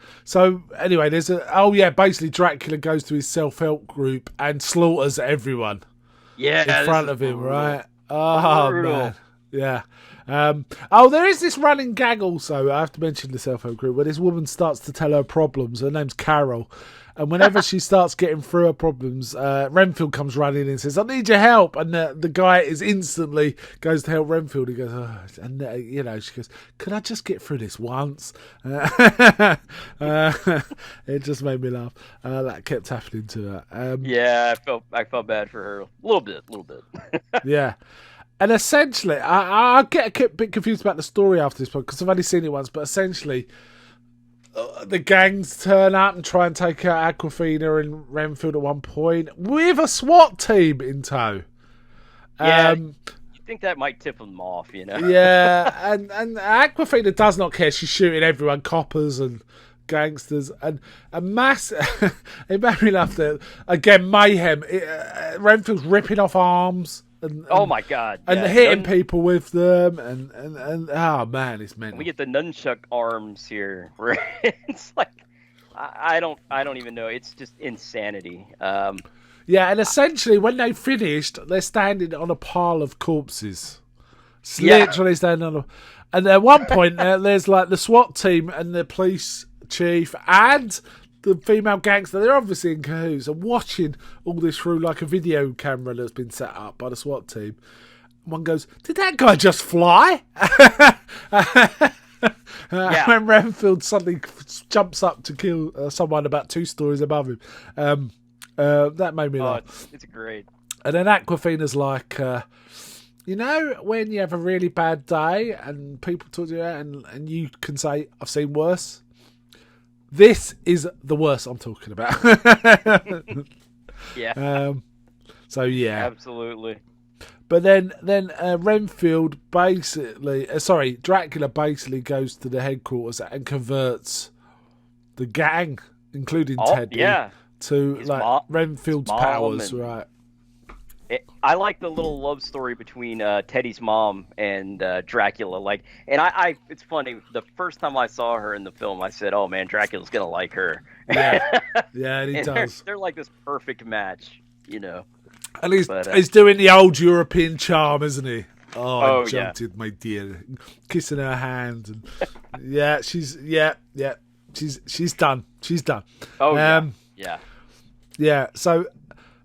anyway. Basically, Dracula goes to his self-help group and slaughters everyone. Yeah, in front of him, right? Oh man, yeah. There is this running gag also. I have to mention the self-help group where this woman starts to tell her problems. Her name's Carol. And whenever she starts getting through her problems, Renfield comes running in and says, "I need your help." And the guy is instantly goes to help Renfield. He goes, she goes, "Can I just get through this once?" It just made me laugh. That kept happening to her. I felt bad for her a little bit. Yeah. And essentially, I get a bit confused about the story after this point because I've only seen it once. But essentially, the gangs turn up and try and take out Awkwafina and Renfield at one point with a SWAT team in tow. Yeah, you think that might tip them off, you know? Yeah, and Awkwafina does not care. She's shooting everyone, coppers and gangsters, and a mass. It made me laugh that again, mayhem. Renfield's ripping off arms. And, oh my god! And hitting people with them, and oh man, it's mental. We get the nunchuck arms here, where it's like I don't even know. It's just insanity. Yeah, and essentially when they finished, they're standing on a pile of corpses. Literally standing on and at one point there's like the SWAT team and the police chief and the female gangster. They're obviously in cahoots and watching all this through like a video camera that's been set up by the SWAT team. One goes, "Did that guy just fly?" When Renfield suddenly jumps up to kill someone about 2 stories above him. That made me laugh. It's great. And then Awkwafina's like, you know, when you have a really bad day and people talk to you and you can say, "I've seen worse." This is the worst I'm talking about. Yeah. So yeah, absolutely. But then Renfield basically, Dracula basically goes to the headquarters and converts the gang, including Teddy, to his like Renfield's powers, right? I like the little love story between Teddy's mom and Dracula. Like, and I it's funny. The first time I saw her in the film, I said, "Oh man, Dracula's gonna like her." Yeah, yeah, he does. They're like this perfect match, you know. And he's doing the old European charm, isn't he? Oh, enchanted, my dear, kissing her hand, and she's done. She's done. Oh yeah. So.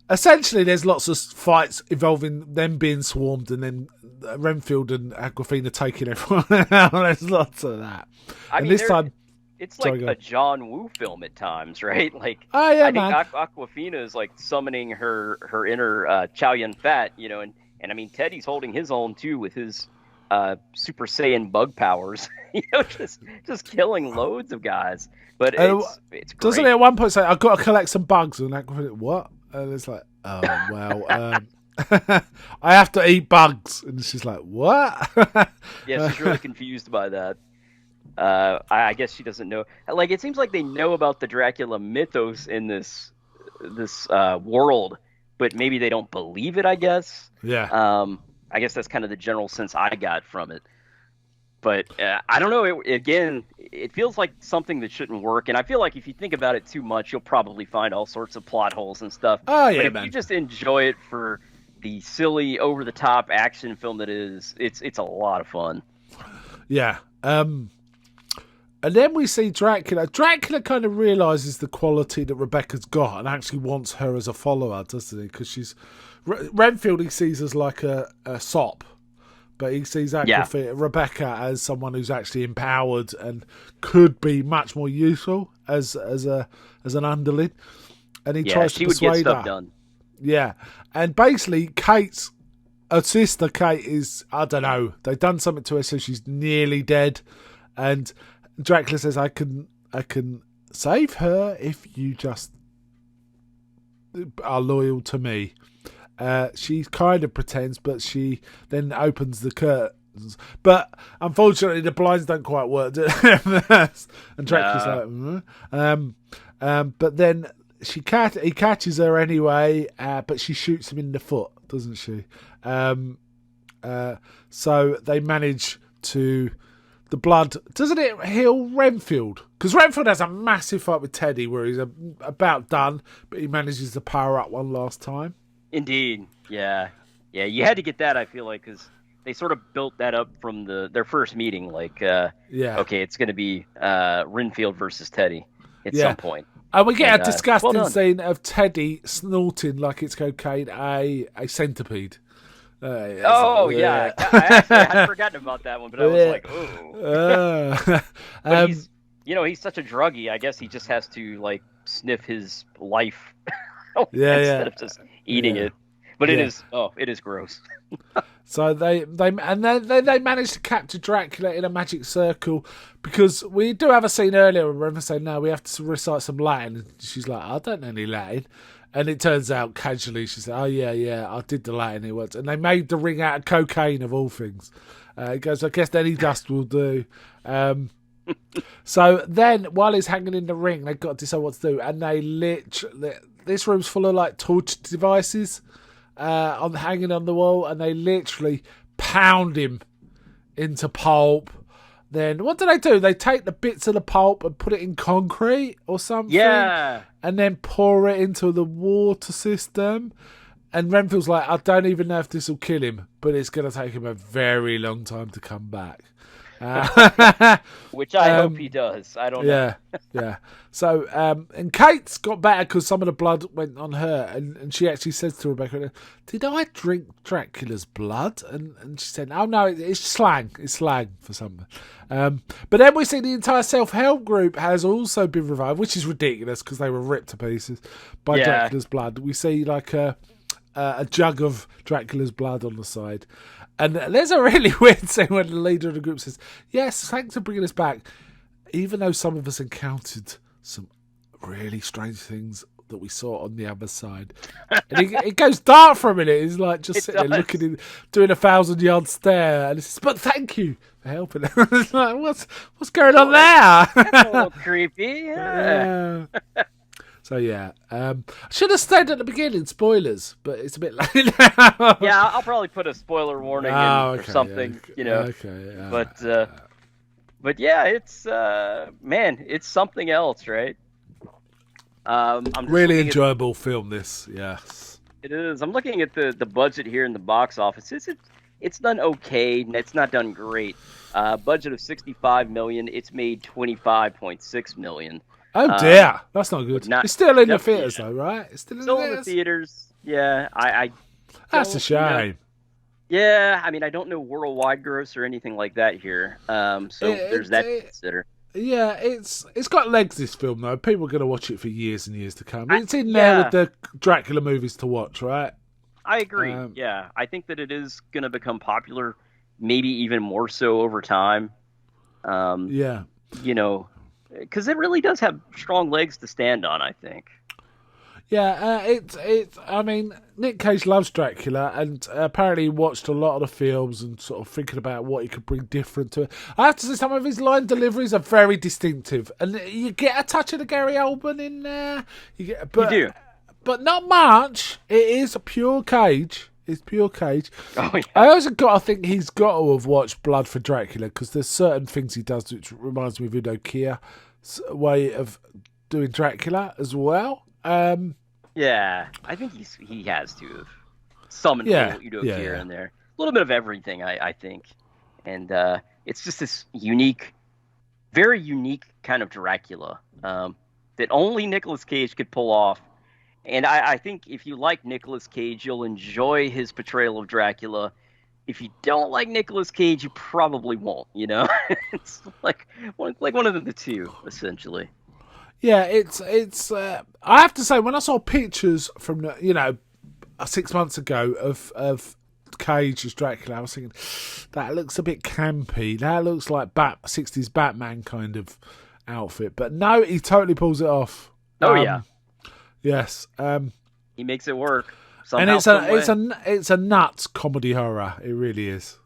Essentially, there's lots of fights involving them being swarmed and then Renfield and Awkwafina taking everyone out. There's lots of that. I mean, this time, it's like a John Woo film at times, right? Like, I think Awkwafina is like summoning her inner Chow Yun Fat, you know, and I mean Teddy's holding his own too with his Super Saiyan bug powers, you know, just killing loads of guys. But it's great. Doesn't he at one point say, "I've got to collect some bugs"? And Awkwafina, what? And it's like, oh, well, I have to eat bugs. And she's like, what? Yeah, she's really confused by that. I guess she doesn't know. Like, it seems like they know about the Dracula mythos in this world, but maybe they don't believe it, I guess. Yeah. I guess that's kind of the general sense I got from it. But I don't know. It feels like something that shouldn't work. And I feel like if you think about it too much, you'll probably find all sorts of plot holes and stuff. Oh, yeah, but if you just enjoy it for the silly, over-the-top action film that is, it's a lot of fun. Yeah. And then we see Dracula. Dracula kind of realises the quality that Rebecca's got and actually wants her as a follower, doesn't he? Because Renfield he sees as like a sop. But he sees Rebecca as someone who's actually empowered and could be much more useful as an underling. And he tries to persuade her. Would get stuff done. Yeah. And basically, her sister Kate is, I don't know, they've done something to her so she's nearly dead. And Dracula says, I can save her if you just are loyal to me. She kind of pretends, but she then opens the curtains. But unfortunately, the blinds don't quite work. And Dracula's like, but then he catches her anyway. But she shoots him in the foot, doesn't she? So they manage to. The blood doesn't it heal Renfield? Because Renfield has a massive fight with Teddy where he's about done, but he manages to power up one last time. Indeed, yeah. You had to get that. I feel like because they sort of built that up from their first meeting. Like, okay, it's going to be Renfield versus Teddy at some point. And we get a disgusting scene of Teddy snorting like it's cocaine a centipede. Yeah. I had forgotten about that one, but I was like, oh. But he's such a druggie. I guess he just has to like sniff his life instead of just eating it. But it is gross. So they managed to capture Dracula in a magic circle, because we do have a scene earlier where Renfield saying, "No, we have to recite some Latin." And she's like, "I don't know any Latin," and it turns out casually she said, "Oh yeah, I did the Latin it once." And they made the ring out of cocaine of all things. He goes, "I guess any dust will do." So then, while he's hanging in the ring, they've got to decide what to do, and they literally, this room's full of like torture devices. Hanging on the wall, and they literally pound him into pulp. Then what do? They take the bits of the pulp and put it in concrete or something. Yeah. And then pour it into the water system. And Renfield's like, I don't even know if this will kill him, but it's going to take him a very long time to come back. Which I hope he does. I don't know. Yeah. So, and Kate's got better because some of the blood went on her, and she actually says to Rebecca, "Did I drink Dracula's blood?" And she said, "Oh no, it's slang. It's slang for something." But then we see the entire self-help group has also been revived, which is ridiculous because they were ripped to pieces by Dracula's blood. We see like a jug of Dracula's blood on the side. And there's a really weird scene when the leader of the group says, "Yes, thanks for bringing us back, even though some of us encountered some really strange things that we saw on the other side." And it goes dark for a minute. He's like just sitting there looking in, doing a 1,000-yard stare. And he says, "But thank you for helping." It's like, what's going on there? That's a little creepy. Yeah. So yeah, I should have stayed at the beginning. Spoilers, but it's a bit late now. Yeah, I'll probably put a spoiler warning in or something, you know. Okay. But yeah, it's man, it's something else, right? I'm just really enjoyable film. This, yes, it is. I'm looking at the budget here in the box office. It's done okay. It's not done great. Budget of $65 million. It's made $25.6 million. Oh dear, that's not good. It's still in the theaters though, right? It's still in the theaters. Yeah, I that's a shame. Yeah, I mean, I don't know worldwide gross or anything like that here. So there's that to consider. Yeah, it's got legs, this film though. People are going to watch it for years and years to come. It's in there with the Dracula movies to watch, right? I agree. Yeah, I think that it is going to become popular, maybe even more so over time. Yeah, you know. Because it really does have strong legs to stand on, I think. Yeah, I mean, Nick Cage loves Dracula, and apparently he watched a lot of the films and sort of thinking about what he could bring different to it. I have to say, some of his line deliveries are very distinctive, and you get a touch of the Gary Oldman in there. You do, but not much. It is pure Cage. It's pure Cage. Oh, yeah. I also got to think he's got to have watched Blood for Dracula, because there's certain things he does which reminds me of Udo Kier's way of doing Dracula as well. Yeah, I think he has to have summoned Udo Kier in there. A little bit of everything, I think. And it's just this unique, very unique kind of Dracula that only Nicolas Cage could pull off. And I think if you like Nicolas Cage, you'll enjoy his portrayal of Dracula. If you don't like Nicolas Cage, you probably won't, you know? It's like one of the two, essentially. Yeah, it's. I have to say, when I saw pictures from 6 months ago of Cage as Dracula, I was thinking that looks a bit campy. That looks like 60s Batman kind of outfit. But no, he totally pulls it off. Oh yeah. Yes. He makes it work. And it's a nuts comedy horror. It really is.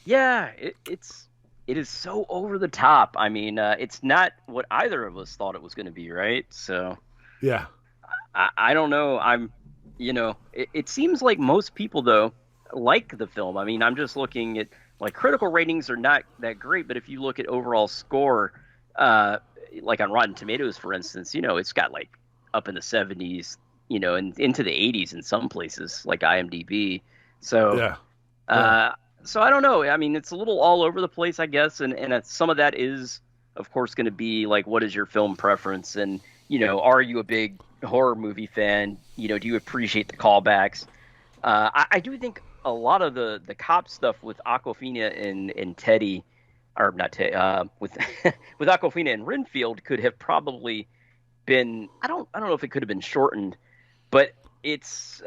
Yeah, it is so over the top. I mean, it's not what either of us thought it was going to be, right? So yeah, I don't know. It seems like most people though like the film. I mean, I'm just looking at like critical ratings are not that great, but if you look at overall score, like on Rotten Tomatoes, for instance, it's got like up in the 70s, and into the 80s in some places, like IMDb. So yeah. So I don't know. I mean, it's a little all over the place, I guess, and some of that is, of course, going to be like, what is your film preference, and are you a big horror movie fan? Do you appreciate the callbacks? I do think a lot of the cop stuff with Awkwafina and Teddy, or not Teddy, with Awkwafina and Renfield could have probably been. I don't know if it could have been shortened, but it's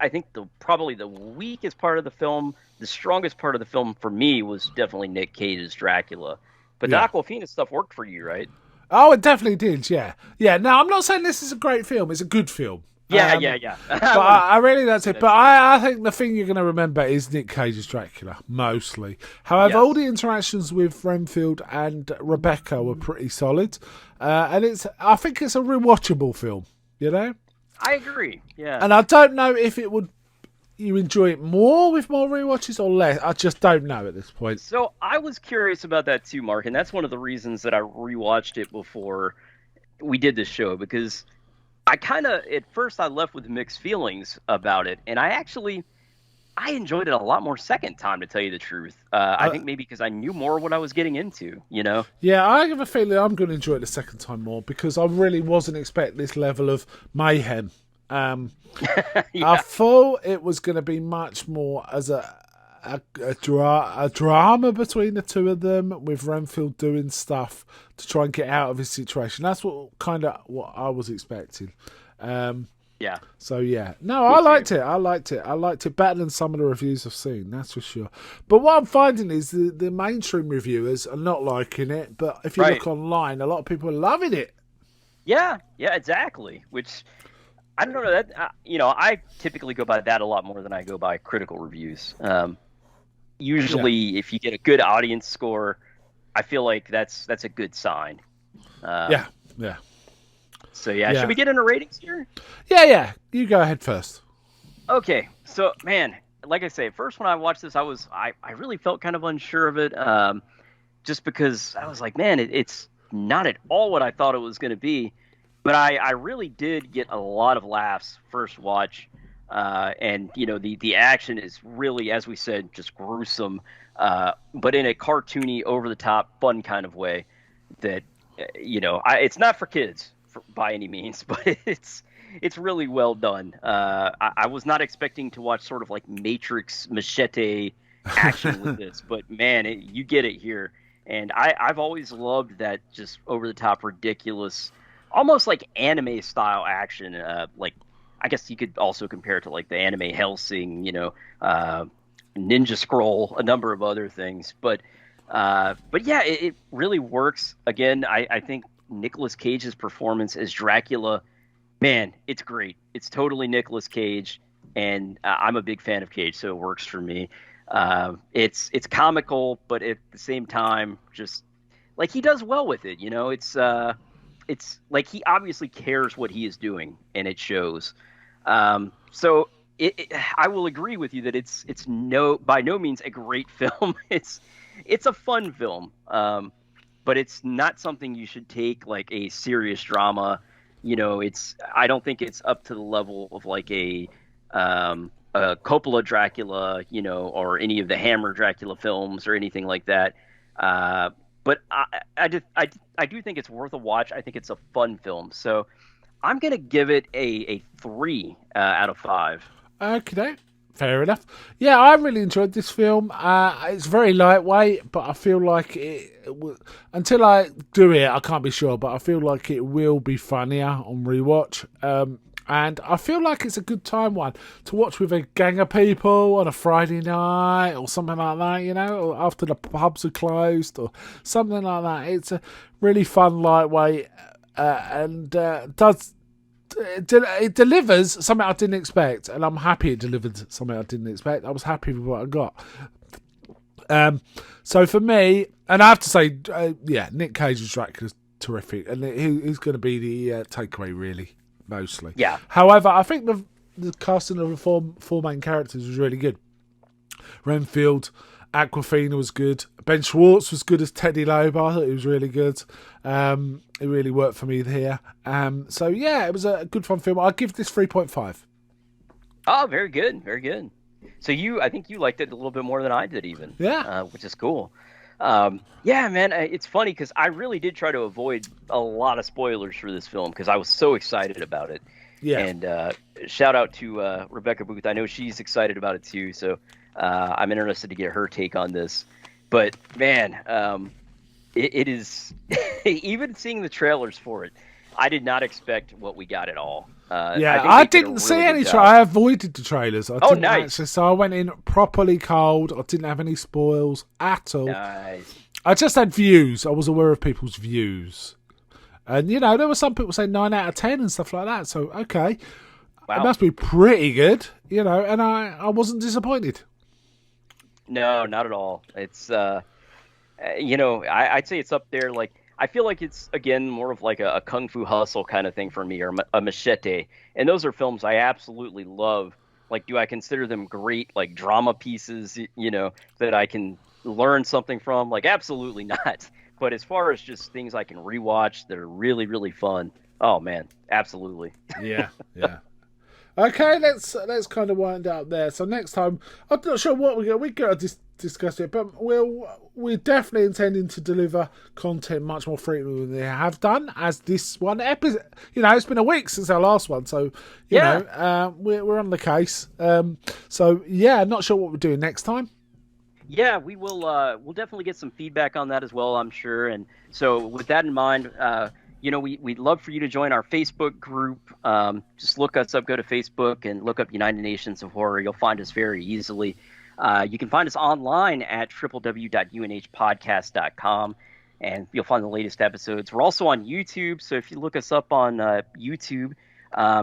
I think probably the weakest part of the film. The strongest part of the film for me was definitely Nick Cage's Dracula. But the Awkwafina stuff worked for you, right? Oh, it definitely did, yeah. Yeah, now I'm not saying this is a great film. It's a good film. Yeah. But I really that's it. But I think the thing you're going to remember is Nick Cage's Dracula, mostly. However, all the interactions with Renfield and Rebecca were pretty solid. And I think it's a rewatchable film, you know? I agree, yeah. And I don't know if you enjoy it more with more rewatches or less. I just don't know at this point. So I was curious about that too, Mark, and that's one of the reasons that I rewatched it before we did this show, because I at first I left with mixed feelings about it, and I enjoyed it a lot more second time, to tell you the truth. I think maybe because I knew more what I was getting into, you know? Yeah, I have a feeling I'm going to enjoy it the second time more, because I really wasn't expecting this level of mayhem. I thought it was going to be much more as a drama between the two of them, with Renfield doing stuff to try and get out of his situation. That's what I was expecting. So yeah, no, I liked it. I liked it better than some of the reviews I've seen. That's for sure. But what I'm finding is the mainstream reviewers are not liking it. But if you look online, a lot of people are loving it. Yeah, exactly. Which I don't know that I typically go by that a lot more than I go by critical reviews. Usually, if you get a good audience score, I feel like that's a good sign. Yeah. So should we get into ratings here? Yeah. You go ahead first. Okay. So, man, like I say, first when I watched this, I really felt kind of unsure of it, just because I was like, man, it's not at all what I thought it was going to be. But I really did get a lot of laughs first watch. And the action is really, as we said, just gruesome, but in a cartoony, over the top, fun kind of way. That it's not for kids by any means, but it's really well done. I was not expecting to watch sort of like Matrix machete action with this, but man, you get it here. And I've always loved that just over the top, ridiculous, almost like anime style action. Like, I guess you could also compare it to like the anime Hellsing, Ninja Scroll, a number of other things. But yeah, it really works. Again, I think Nicolas Cage's performance as Dracula, man, it's great. It's totally Nicolas Cage, and I'm a big fan of Cage, so it works for me. It's comical, but at the same time, just like he does well with it. It's like he obviously cares what he is doing, and it shows. So I will agree with you that it's by no means a great film. It's a fun film, but it's not something you should take like a serious drama. I don't think it's up to the level of like a Coppola Dracula, or any of the Hammer Dracula films or anything like that. But I do think it's worth a watch. I think it's a fun film. So I'm going to give it a 3 out of 5. Okay, fair enough. Yeah, I really enjoyed this film. It's very lightweight, but I feel like until I do it, I can't be sure, but I feel like it will be funnier on rewatch. And I feel like it's a good time one to watch with a gang of people on a Friday night or something like that, or after the pubs are closed or something like that. It's a really fun, lightweight, and it delivers something I didn't expect, and I'm happy it delivered something I didn't expect. I was happy with what I got. So for me, and I have to say, Nick Cage's Dracula's terrific, and he's going to be the takeaway, really. Mostly. Yeah. However, I think the casting of the four main characters was really good. Renfield, Awkwafina was good. Ben Schwartz was good as Teddy Lobo. I thought he was really good. It really worked for me here. So yeah, it was a good fun film. I'll give this 3.5. Oh, very good. Very good. So I think you liked it a little bit more than I did even. Yeah. Which is cool. Yeah, man, it's funny because I really did try to avoid a lot of spoilers for this film because I was so excited about it. Yeah. And shout out to Rebecca Booth. I know she's excited about it too, so I'm interested to get her take on this. But man, it is even seeing the trailers for it, I did not expect what we got at all. I didn't see any. I avoided the trailers. Nice. So I went in properly cold. I didn't have any spoils at all. Nice. I just had views. I was aware of people's views. And, there were some people saying 9 out of 10 and stuff like that. So, okay. Wow. It must be pretty good, and I wasn't disappointed. No, not at all. It's, I'd say it's up there. Like, I feel like it's, again, more of like a Kung Fu Hustle kind of thing for me, or a Machete. And those are films I absolutely love. Like, do I consider them great, like, drama pieces, that I can learn something from? Like, absolutely not. But as far as just things I can rewatch that are really, really fun, oh, man, absolutely. Yeah. Okay, let's kind of wind up there. So next time, I'm not sure what we're going to discuss it, but we're definitely intending to deliver content much more frequently than they have done. As this one episode, it's been a week since our last one, so we're on the case. So not sure what we're doing next time. Yeah, we will. We'll definitely get some feedback on that as well, I'm sure. And so, with that in mind. We'd love for you to join our Facebook group. Just look us up, go to Facebook and look up United Nations of Horror. You'll find us very easily. You can find us online at www.unhpodcast.com, and you'll find the latest episodes. We're also on YouTube, so if you look us up on YouTube,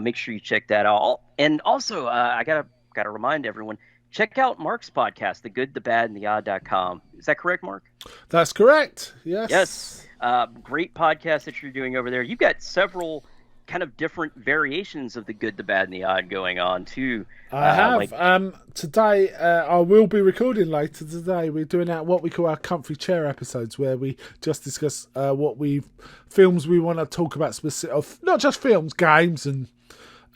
make sure you check that out. And also, I gotta remind everyone, check out Mark's podcast, The Good, the Bad, and the Odd.com. Is that correct, Mark? That's correct. Yes. Yes. Great podcast that you're doing over there. You've got several kind of different variations of The Good, the Bad, and the Odd going on, too. I have. Today, I will be recording later today. We're doing what we call our comfy chair episodes, where we just discuss films we want to talk about, not just films, games and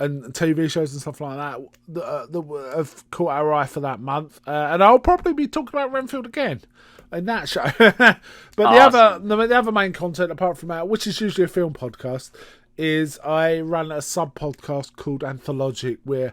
TV shows and stuff like that that have caught our eye for that month. And I'll probably be talking about Renfield again in that show. But awesome. the other main content, apart from that, which is usually a film podcast, is I run a sub-podcast called Anthologic, where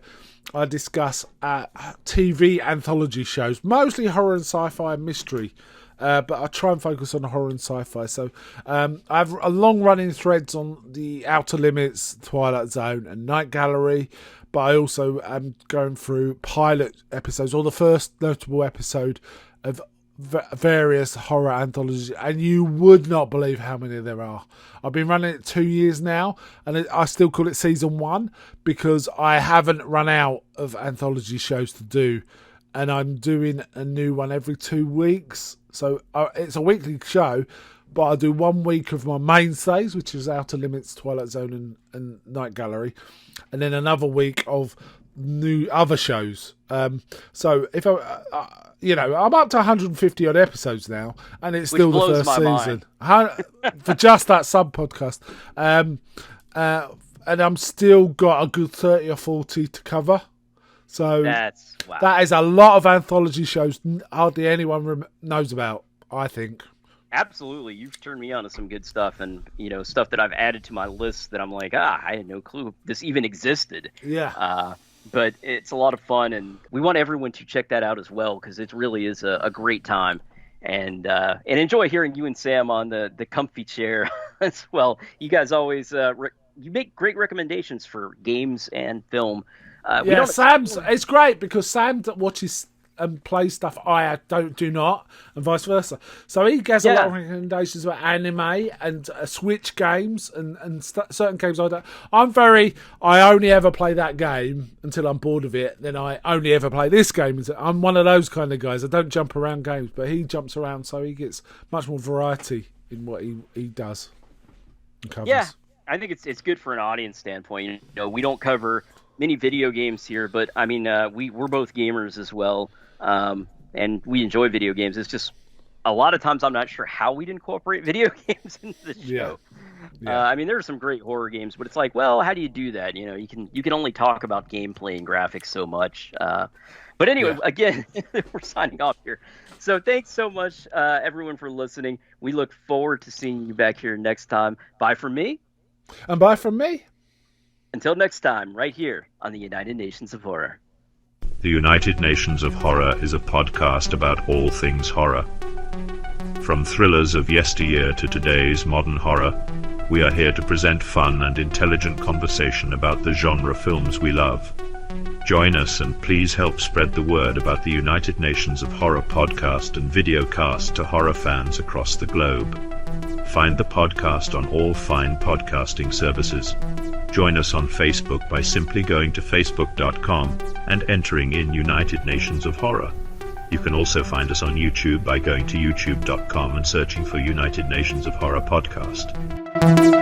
I discuss TV anthology shows, mostly horror and sci-fi and mystery. But I try and focus on horror and sci-fi. So I have a long-running threads on the Outer Limits, Twilight Zone, and Night Gallery. But I also am going through pilot episodes, or the first notable episode of various horror anthologies, and you would not believe how many there are. I've been running it 2 years now, and I still call it season 1 because I haven't run out of anthology shows to do, and I'm doing a new one every 2 weeks. So it's a weekly show, but I do 1 week of my mainstays, which is Outer Limits, Twilight Zone, and Night Gallery, and then another week of new other shows. So if I'm up to 150 odd episodes now, and it's still the first season for just that sub podcast. And I'm still got a good 30 or 40 to cover. So that is a lot of anthology shows hardly anyone knows about, I think. Absolutely. You've turned me on to some good stuff, and stuff that I've added to my list that I'm like, I had no clue this even existed. Yeah. But it's a lot of fun, and we want everyone to check that out as well, because it really is a great time. And enjoy hearing you and Sam on the comfy chair as well. You guys always you make great recommendations for games and film. It's great because Sam watches and plays stuff I do not, and vice versa. So he gets a lot of recommendations about anime and Switch games and certain games I don't. I only ever play that game until I'm bored of it. Then I only ever play this game. I'm one of those kind of guys. I don't jump around games, but he jumps around, so he gets much more variety in what he does and covers. Yeah, I think it's good for an audience standpoint. We don't cover many video games here, but I mean, we're both gamers as well. And we enjoy video games. It's just a lot of times I'm not sure how we'd incorporate video games into the show. Yeah. I mean, there are some great horror games, but it's like, well, how do you do that? You can only talk about gameplay and graphics so much. But anyway, again, we're signing off here. So thanks so much, everyone, for listening. We look forward to seeing you back here next time. Bye from me. And bye from me. Until next time, right here on the United Nations of Horror. The United Nations of Horror is a podcast about all things horror. From thrillers of yesteryear to today's modern horror, We are here to present fun and intelligent conversation about the genre films we love. Join us and please help spread the word about the United Nations of Horror podcast and Videocast to horror fans across the globe. Find the podcast on all fine podcasting services. Join us on Facebook by simply going to facebook.com and entering in United Nations of Horror. You can also find us on YouTube by going to youtube.com and searching for United Nations of Horror podcast.